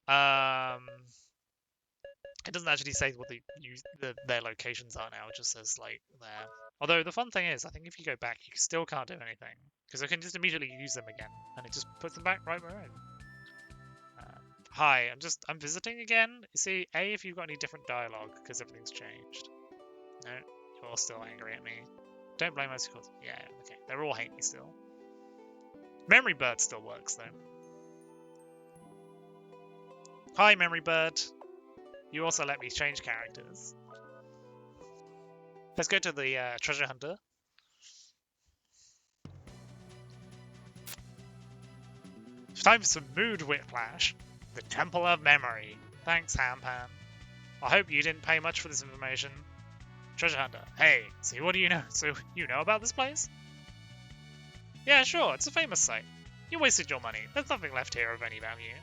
It doesn't actually say what their locations are now. It just says like there. Although the fun thing is, I think if you go back, you still can't do anything because I can just immediately use them again, and it just puts them back right where I am. Hi, I'm visiting again. See, if you've got any different dialogue because everything's changed. No, you're still angry at me. Don't blame us because yeah, okay, they're all hate me still. Memory Bird still works though. Hi, Memory Bird. You also let me change characters. Let's go to the treasure hunter. Time for some mood whiplash. The Temple of Memory. Thanks, Hampan. I hope you didn't pay much for this information. Treasure hunter. Hey, see, what do you know? So, you know about this place? Yeah, sure, it's a famous site. You wasted your money. There's nothing left here of any value.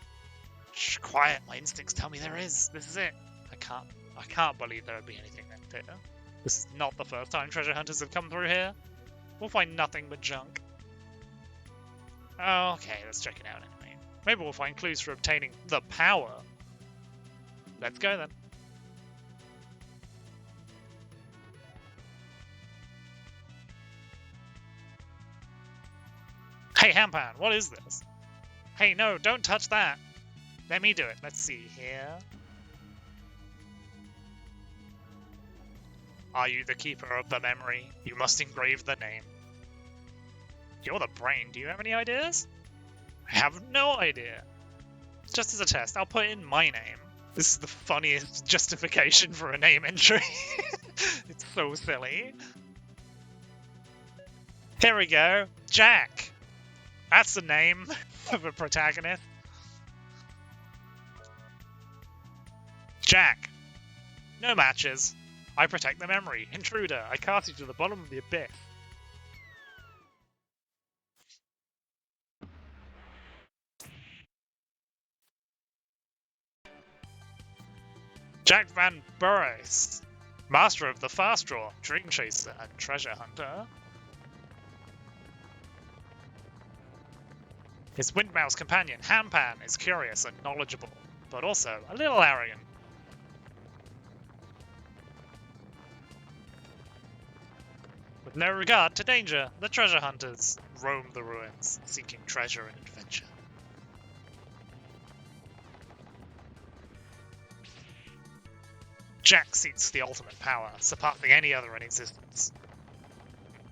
Shh, quiet. My instincts tell me there is. This is it. I can't believe there would be anything left here. This is not the first time treasure hunters have come through here. We'll find nothing but junk. Oh, okay, let's check it out anyway. Maybe we'll find clues for obtaining the power. Let's go then. Hey, Hampan, what is this? Hey, no, don't touch that. Let me do it. Let's see here. Are you the keeper of the memory? You must engrave the name. You're the brain. Do you have any ideas? I have no idea. Just as a test, I'll put in my name. This is the funniest justification for a name entry. It's so silly. Here we go. Jack. That's the name of a protagonist. Jack. No matches. I protect the memory. Intruder. I cast you to the bottom of the abyss. Jack Van Burris. Master of the Fast Draw, Dream Chaser, and Treasure Hunter. His Windmouse companion, Hampan, is curious and knowledgeable, but also a little arrogant. With no regard to danger, the treasure hunters roam the ruins, seeking treasure and adventure. Jack seeks the ultimate power, surpassing any other in existence.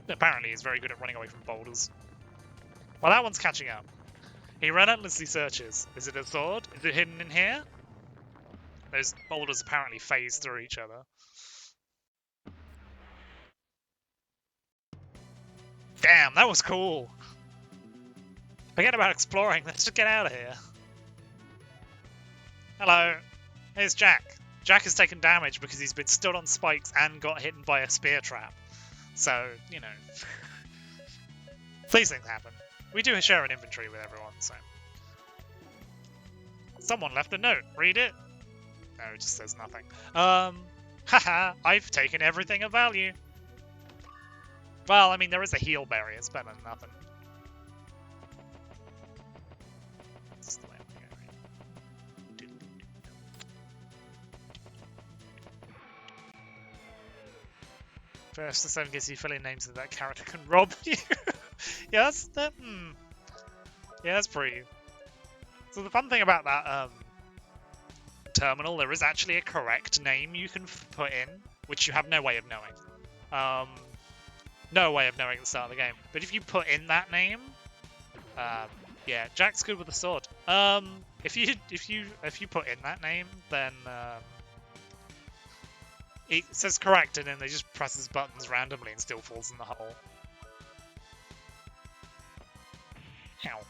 Apparently he's very good at running away from boulders. Well, that one's catching up. He relentlessly searches. Is it a sword? Is it hidden in here? Those boulders apparently phase through each other. Damn, that was cool. Forget about exploring, let's just get out of here. Hello. Here's Jack. Jack has taken damage because he's been stood on spikes and got hit by a spear trap. So, you know, these things happen. We do share an inventory with everyone, so. Someone left a note. Read it. No, it just says nothing. Haha, I've taken everything of value. Well, I mean, there is a heal berry. It's better than nothing. That's the way I'm going. First, the 7 gives you filling names that character can rob you. Yeah, yeah, that's pretty. So the fun thing about that terminal, there is actually a correct name you can put in, which you have no way of knowing. No way of knowing at the start of the game. But if you put in that name, yeah, Jack's good with the sword. If you put in that name, then it says correct, and then they just presses buttons randomly and still falls in the hole. How?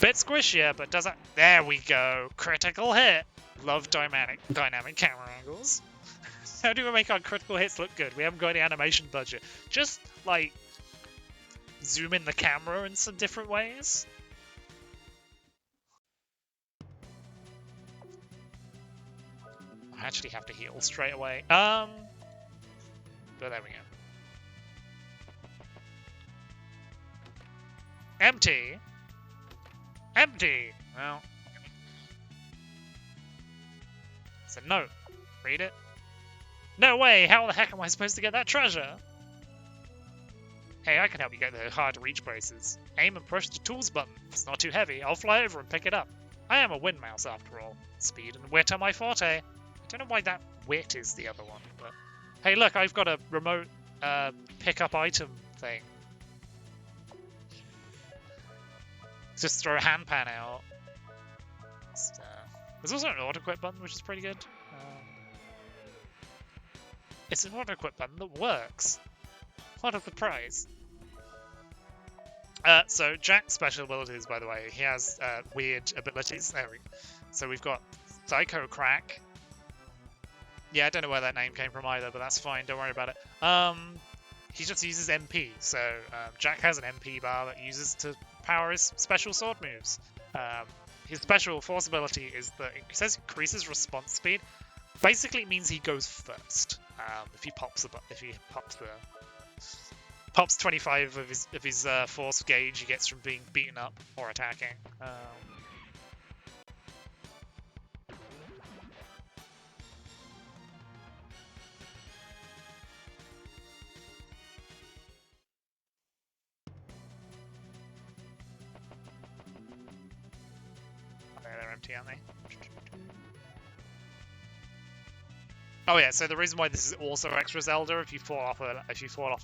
Bit squishier, but doesn't. There we go. Critical hit. Love dynamic camera angles. How do we make our critical hits look good? We haven't got any animation budget. Just like zoom in the camera in some different ways. I actually have to heal straight away. But there we go. Empty. Empty. Well, it's a note. Read it. No way! How the heck am I supposed to get that treasure? Hey, I can help you get the hard-to-reach places. Aim and push the tools button. It's not too heavy. I'll fly over and pick it up. I am a wind mouse, after all. Speed and wit are my forte. I don't know why that wit is the other one, but... Hey, look, I've got a remote pick-up item thing. Just throw a hand pan out. There's also an auto-quit button, which is pretty good. It's an auto-quit button that works. What of the prize? So Jack's special abilities, by the way, he has weird abilities. There we go. So we've got Psycho Crack. Yeah, I don't know where that name came from either, but that's fine. Don't worry about it. He just uses MP. So Jack has an MP bar that uses to power his special sword moves. His special force ability is that it says increases response speed. Basically, it means he goes first. If he pops 25 of his force gauge he gets from being beaten up or attacking. Okay, they're empty, aren't they? Oh yeah, so the reason why this is also extra Zelda, if you fall off a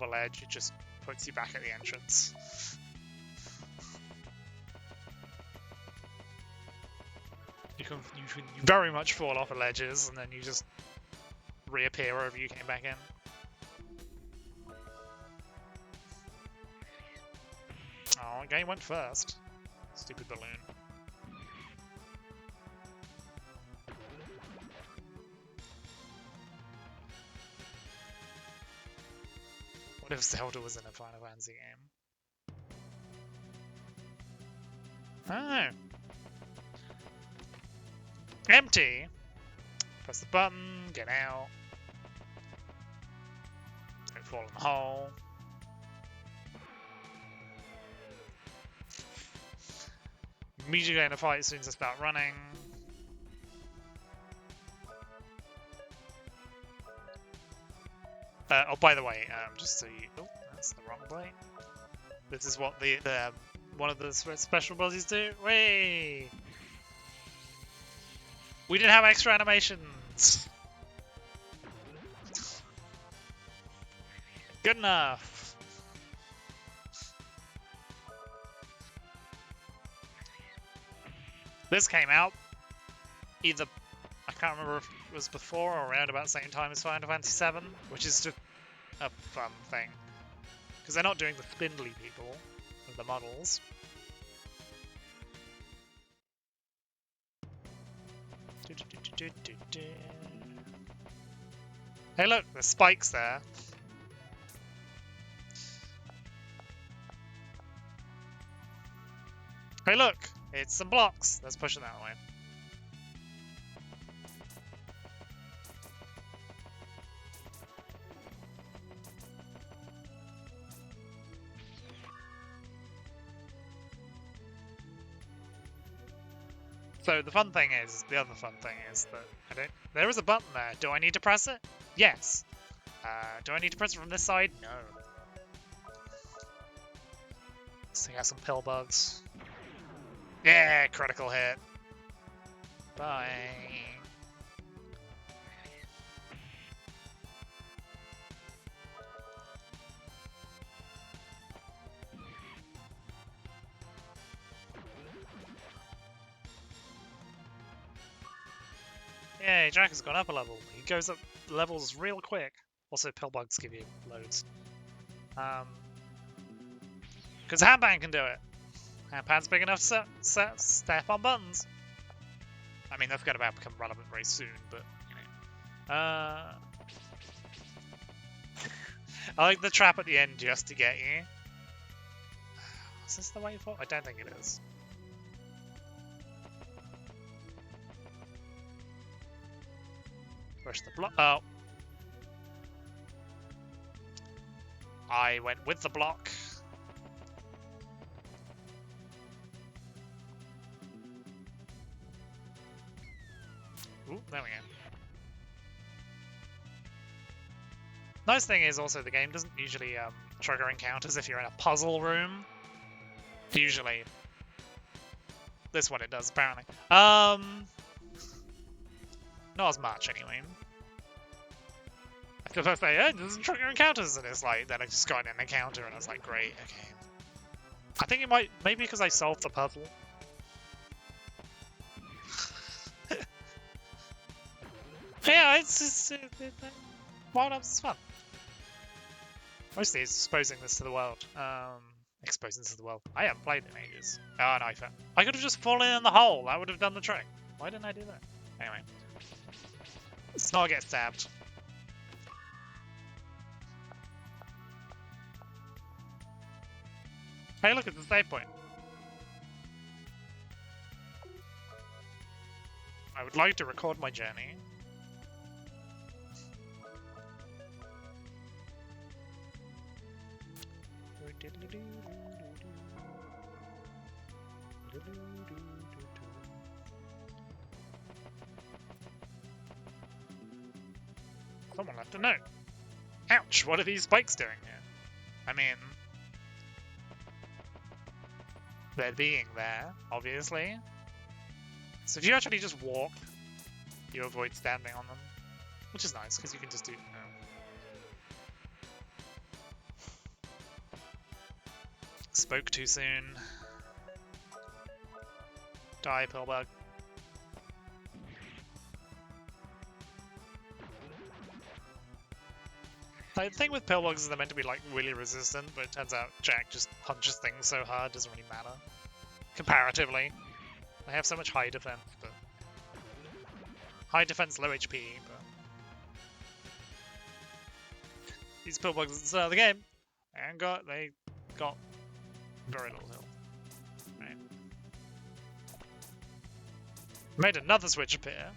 ledge, it just puts you back at the entrance. You very much fall off of ledges, and then you just reappear wherever you came back in. Oh, the game went first. Stupid balloon. What if Zelda was in a Final Fantasy game? Oh. Empty. Press the button, get out. Don't fall in the hole. Immediately go in a fight as soon as I start running. Oh, by the way, just so you... Oh, that's the wrong way. This is what the one of the special abilities do. Whee! We didn't have extra animations! Good enough! This came out either... I can't remember if it was before or around about the same time as Final Fantasy VII, which is just a fun thing. Because they're not doing the spindly people with the models. Hey look, there's spikes there. Hey look, it's some blocks. Let's push it that way. So the other fun thing is that there is a button there. Do I need to press it? Yes. Do I need to press it from this side? No. Let's take out some pill bugs. Yeah, critical hit. Bye. Yay, Jack has gone up a level. He goes up levels real quick. Also, pill bugs give you loads. Because Handpan can do it. Handpan's big enough to step on buttons. I mean, that's going to become relevant very soon, but, you know. I like the trap at the end just to get you. Is this the way for? I don't think it is. Push the block. Oh. I went with the block. Ooh, there we go. Nice thing is also the game doesn't usually trigger encounters if you're in a puzzle room. Usually. This one it does, apparently. Not as much, anyway. Because I say, hey, it doesn't trigger encounters, and it's like, then I just got an encounter, and I was like, great, okay. I think it might, maybe because I solved the puzzle. Yeah, it's wild ups is fun. Mostly it's exposing this to the world. Exposing this to the world. I haven't played in ages. Oh, no, I could have just fallen in the hole. That would have done the trick. Why didn't I do that? Anyway. Let's not get stabbed. Hey, look, it's the save point. I would like to record my journey. Someone left a note. Ouch, what are these spikes doing here? I mean, they're being there, obviously. So if you actually just walk, you avoid standing on them. Which is nice, because you can just do... Spoke too soon. Die, pillbug. Like, the thing with pillbugs is they're meant to be like really resistant, but it turns out Jack just punches things so hard, it doesn't really matter. Comparatively. They have so much high defense, but... High defense, low HP, but... These pillbugs at the start of the game, and they got very little health. Right. Made another switch appear.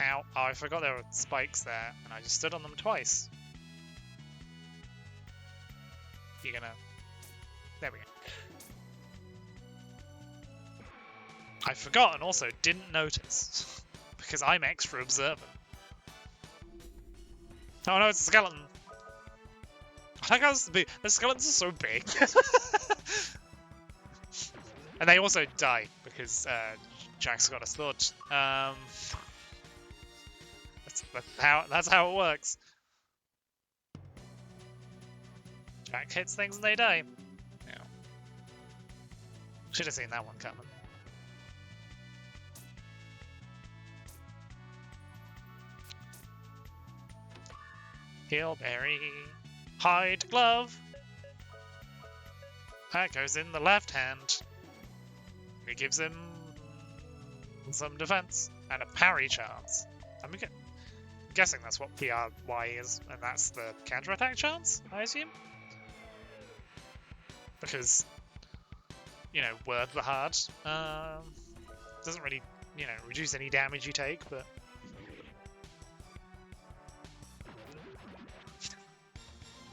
Ow. Oh, I forgot there were spikes there, and I just stood on them twice. You're gonna... There we go. I forgot and also didn't notice, because I'm extra observant. Oh no, it's a skeleton! I think that's the skeletons are so big. And they also die, because Jack's got a sword. That's how it works. Jack hits things and they die. Yeah. Should have seen that one coming. Heelberry, hide glove. That goes in the left hand. it gives him some defense and a parry chance. I'm guessing that's what PRY is, and that's the counterattack chance, I assume? Because, you know, words are hard. Doesn't really, you know, reduce any damage you take, but...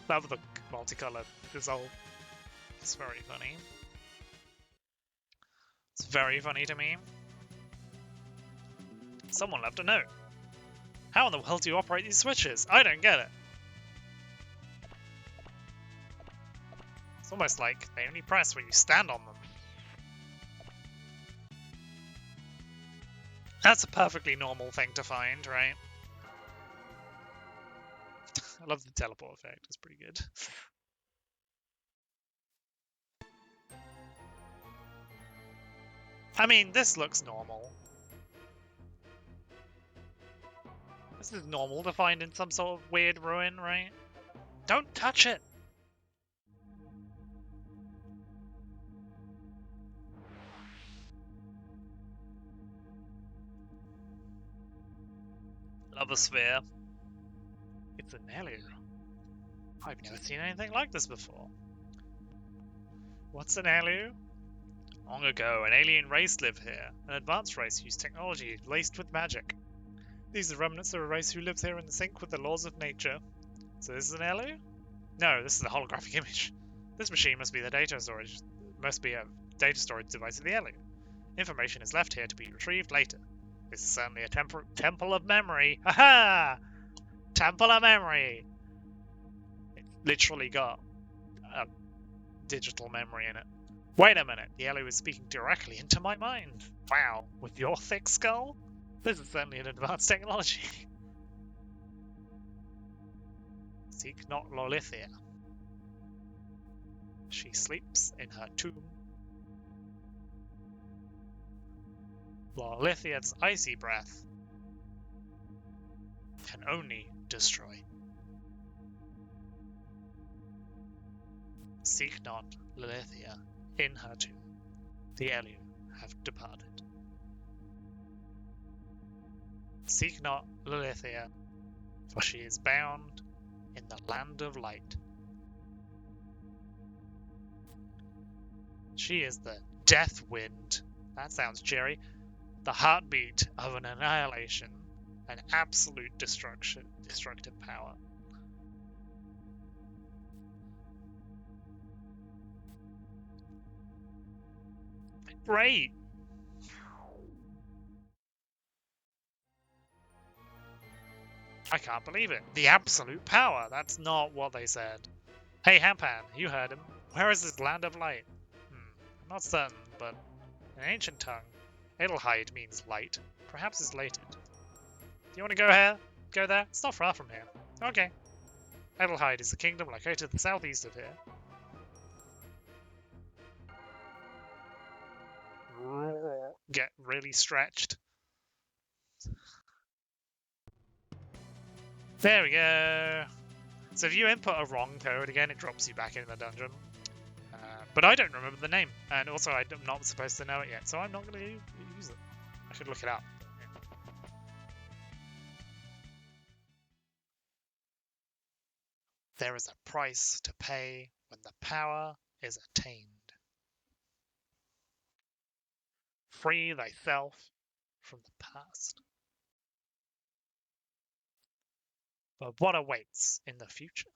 Love the multicolored dissolve. It's very funny. It's very funny to me. Someone left a note. How in the world do you operate these switches? I don't get it. It's almost like they only press when you stand on them. That's a perfectly normal thing to find, right? I love the teleport effect, it's pretty good. I mean, this looks normal. This is normal to find in some sort of weird ruin, right? Don't touch it! Love a sphere. It's an alien. I've never seen anything like this before. What's an alien? Long ago, an alien race lived here. An advanced race used technology laced with magic. These are remnants of a race who lives here in sync with the laws of nature. So this is an alien? No, this is a holographic image. This machine must be a data storage device of the alien. Information is left here to be retrieved later. This is certainly a temple of memory. Haha! Temple of memory! It's literally got a digital memory in it. Wait a minute, the alien is speaking directly into my mind. Wow, with your thick skull? This is certainly an advanced technology. Seek not Lolithia. She sleeps in her tomb. Lolithia's icy breath can only destroy. Seek not Lolithia in her tomb. The Elu have departed. Seek not Lolithia, for she is bound in the land of light. She is the death wind. That sounds cheery. The heartbeat of an annihilation, an absolute destructive power. Great! I can't believe it. The absolute power. That's not what they said. Hey, Hampan, you heard him. Where is this land of light? I'm not certain, but in ancient tongue, Edelheid means light. Perhaps it's lated. Do you want to go here? Go there? It's not far from here. Okay. Edelheid is a kingdom located to the southeast of here. Get really stretched. There we go. So if you input a wrong code again, it drops you back in the dungeon. But I don't remember the name, and also I'm not supposed to know it yet, so I'm not going to use it. I should look it up. There is a price to pay when the power is attained. Free thyself from the past. But what awaits in the future?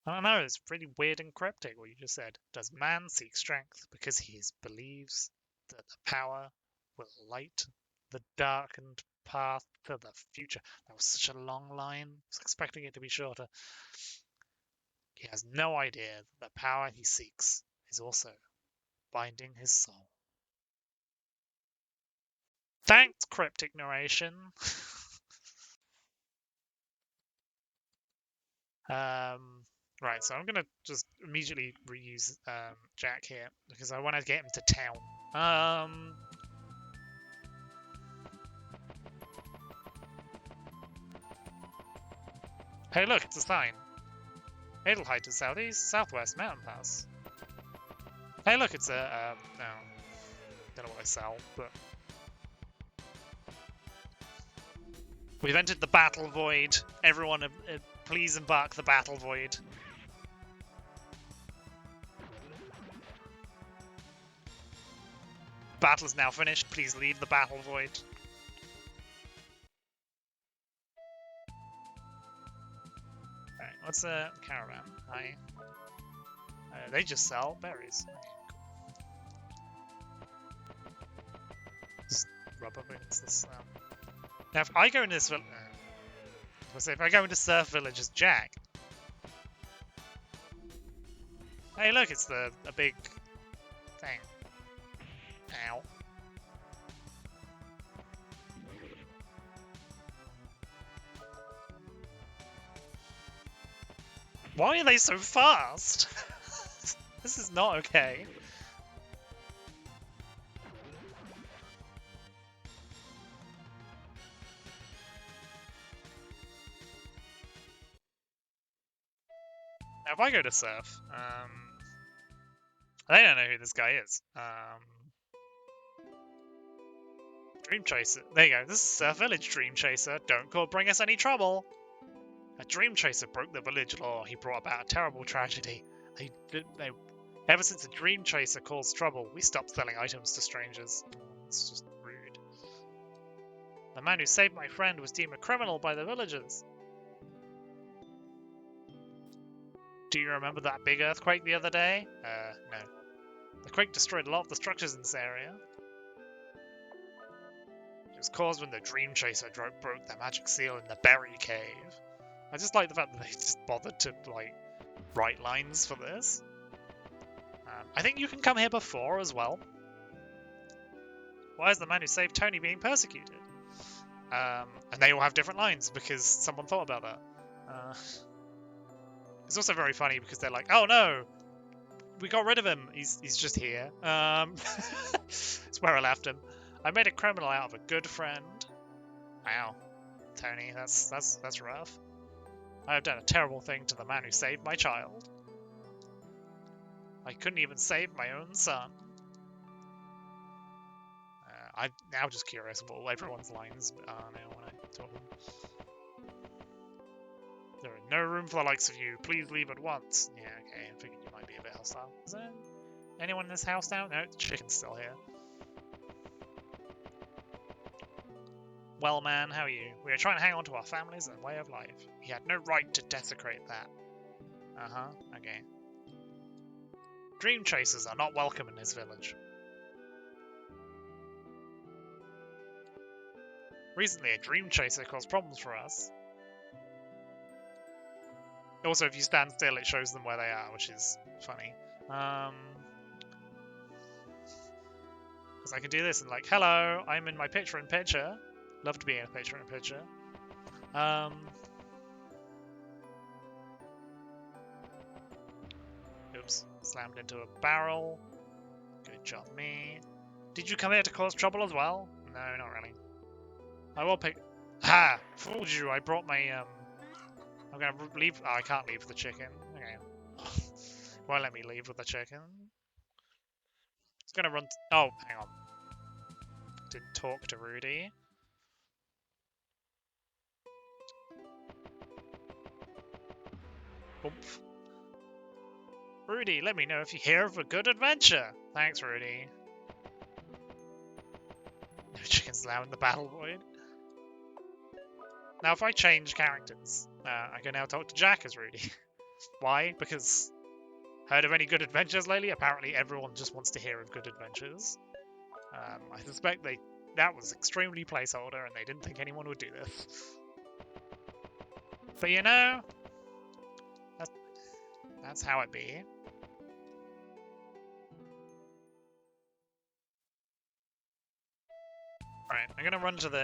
I don't know, it's pretty weird and cryptic what you just said. Does man seek strength because he believes that the power will light the darkened path to the future? That was such a long line. I was expecting it to be shorter. He has no idea that the power he seeks is also binding his soul. Thanks, cryptic narration. Right, so I'm gonna just immediately reuse Jack here because I want to get him to town. Hey, look, it's a sign. Edelheid to southeast, southwest mountain pass. Hey, look, it's a no. don't know what I sell, but... We've entered the battle void. Everyone, please embark the battle void. Battle is now finished. Please leave the battle void. Alright, what's a caravan? Hi. They just sell berries. Just rub up against this. Now, if I go into this village, if I go into Surf Village as Jack, hey, look, it's a big thing. Ow. Why are they so fast? This is not okay. Now, if I go to Surf, I don't know who this guy is. Dream Chaser. There you go. This is Surf Village Dream Chaser. Don't bring us any trouble. A Dream Chaser broke the village law. He brought about a terrible tragedy. Ever since a Dream Chaser caused trouble, we stopped selling items to strangers. It's just rude. The man who saved my friend was deemed a criminal by the villagers. Do you remember that big earthquake the other day? No. The quake destroyed a lot of the structures in this area. It was caused when the Dream Chaser broke the magic seal in the Berry Cave. I just like the fact that they just bothered to, like, write lines for this. I think you can come here before as well. Why is the man who saved Tony being persecuted? And they all have different lines because someone thought about that. It's also very funny because they're like, oh no, we got rid of him. He's just here. It's where I left him. I made a criminal out of a good friend. Wow, Tony, that's rough. I have done a terrible thing to the man who saved my child. I couldn't even save my own son. I'm now just curious about everyone's lines now when I talk them. There is no room for the likes of you. Please leave at once. Yeah, okay. I figured you might be a bit hostile. Is there anyone in this house now? No, the chicken's still here. Well, man, how are you? We are trying to hang on to our families and way of life. He had no right to desecrate that. Uh-huh, okay. Dream chasers are not welcome in this village. Recently, a dream chaser caused problems for us. Also, if you stand still, it shows them where they are, which is funny. Because I can do this and like, hello, I'm in my picture-in-picture. Love to be in a picture-in-picture. Oops, slammed into a barrel. Good job, me. Did you come here to cause trouble as well? No, not really. I will pick... Ha! Fooled you, I brought my, I'm gonna leave... Oh, I can't leave with the chicken. Okay. Won't let me leave with the chicken. It's gonna run... Oh, hang on. Didn't talk to Rudy. Oomph. Rudy, let me know if you hear of a good adventure. Thanks, Rudy. No chickens allowed in the battle void. Now, if I change characters, I can now talk to Jack as Rudy. Why? Because heard of any good adventures lately? Apparently, everyone just wants to hear of good adventures. I suspect that was extremely placeholder, and they didn't think anyone would do this. But you know, that's how it be. Right, I'm gonna run to the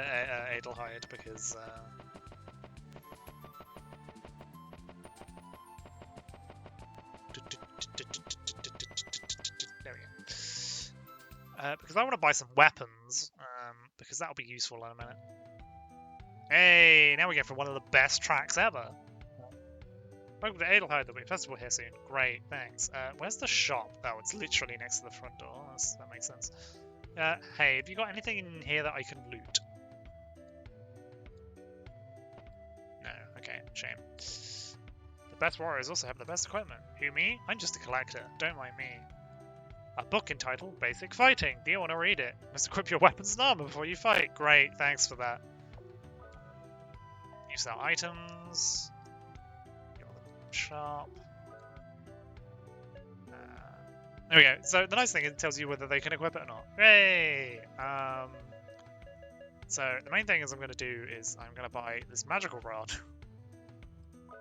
Edelhide because there we go. Because I want to buy some weapons, because that'll be useful in a minute. Hey, now we get for one of the best tracks ever. Welcome to Edelhide, there'll be a festival here soon. Great, thanks. Where's the shop? Oh, it's literally next to the front door. That makes sense. Hey, have you got anything in here that I can loot? No, okay, shame. The best warriors also have the best equipment. Who, me? I'm just a collector, don't mind me. A book entitled Basic Fighting. Do you want to read it? Must equip your weapons and armor before you fight. Great, thanks for that. You sell items. You're the shop. There we go. So the nice thing is it tells you whether they can equip it or not. Yay! So the main thing is I'm going to do is I'm going to buy this magical rod. I'm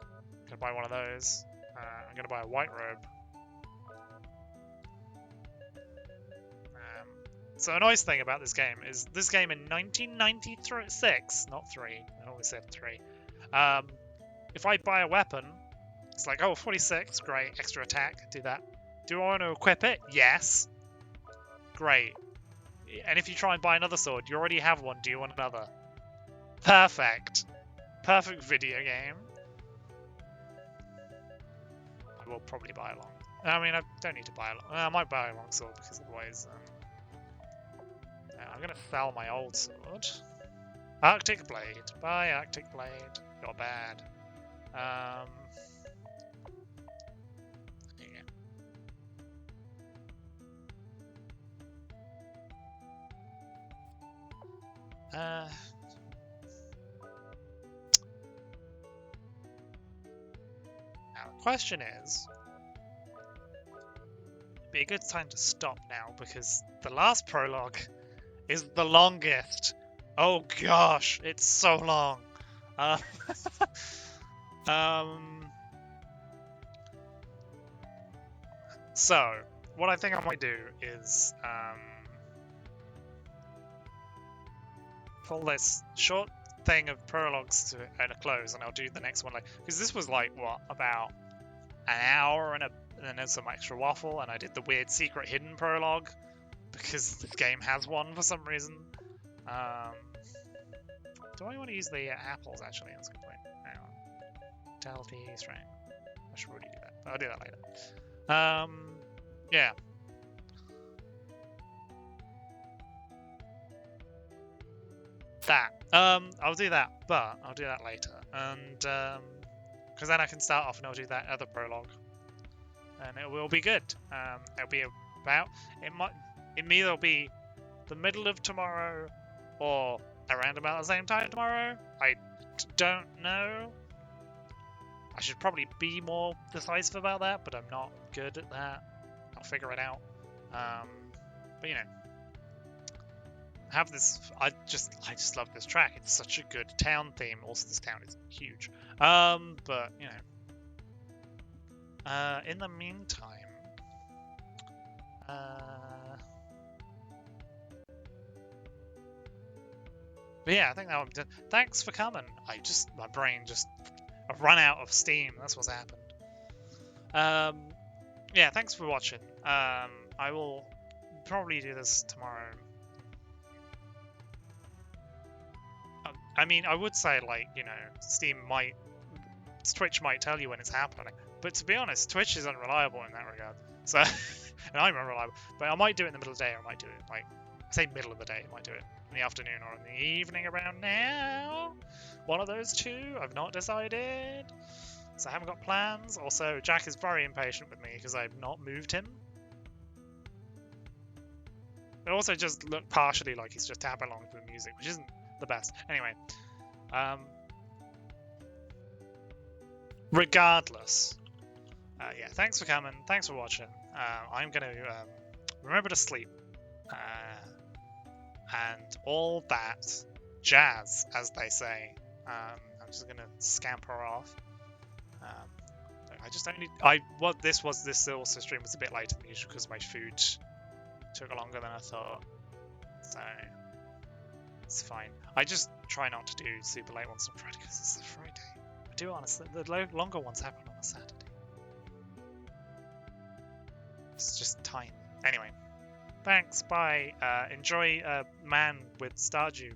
going to buy one of those. I'm going to buy a white robe. So a nice thing about this game is this game in 1996, not 3, I always said 3. If I buy a weapon, it's like, oh, 46, great, extra attack, do that. Do I want to equip it? Yes. Great. And if you try and buy another sword, you already have one, do you want another? Perfect. Perfect video game. I will probably buy a long. I mean, I don't need to buy a long. I might buy a long sword because otherwise... I'm gonna sell my old sword. Arctic Blade. Bye, Arctic Blade. You're bad. Yeah. Now the question is, it'd be a good time to stop now because the last prologue is the longest. Oh gosh, it's so long. So what I think I might do is pull this short thing of prologues to a close, and I'll do the next one because this was like what, about an hour and then there's some extra waffle, and I did the weird secret hidden prologue because this game has one for some reason. Do I want to use the apples actually? That's a good point. Hang on. Vitality, strength. I should already do that, but I'll do that later. Yeah. That. I'll do that, but I'll do that later. And, because then I can start off and I'll do that other prologue. And it will be good. It'll be about, it may either be the middle of tomorrow or around about the same time tomorrow. I don't know. I should probably be more decisive about that, but I'm not good at that. I'll figure it out. But you know, have this. I just love this track. It's such a good town theme. Also, this town is huge. But you know, in the meantime, but yeah, I think that would be done. Thanks for coming. My brain just run out of steam. That's what's happened. Yeah, thanks for watching. I will probably do this tomorrow. I mean, I would say, like, you know, Twitch might tell you when it's happening, but to be honest, Twitch is unreliable in that regard. So, and I'm unreliable. But I might do it in the middle of the day, or I might do it, like, I say middle of the day, I might do it in the afternoon or in the evening around now. One of those two, I've not decided. So I haven't got plans. Also, Jack is very impatient with me because I've not moved him. It also just looked partially like he's just tapping along to the music, which isn't the best. Anyway, regardless, yeah, thanks for coming. Thanks for watching. I'm going to remember to sleep. And all that jazz, as they say. I'm just going to scamper off. I just don't need. This also stream was a bit later than usual because my food took longer than I thought, so it's fine. I just try not to do super late ones on Friday because it's a Friday. I do honestly. The longer ones happen on a Saturday. It's just time. Anyway, thanks. Bye. Enjoy Man with Stardew.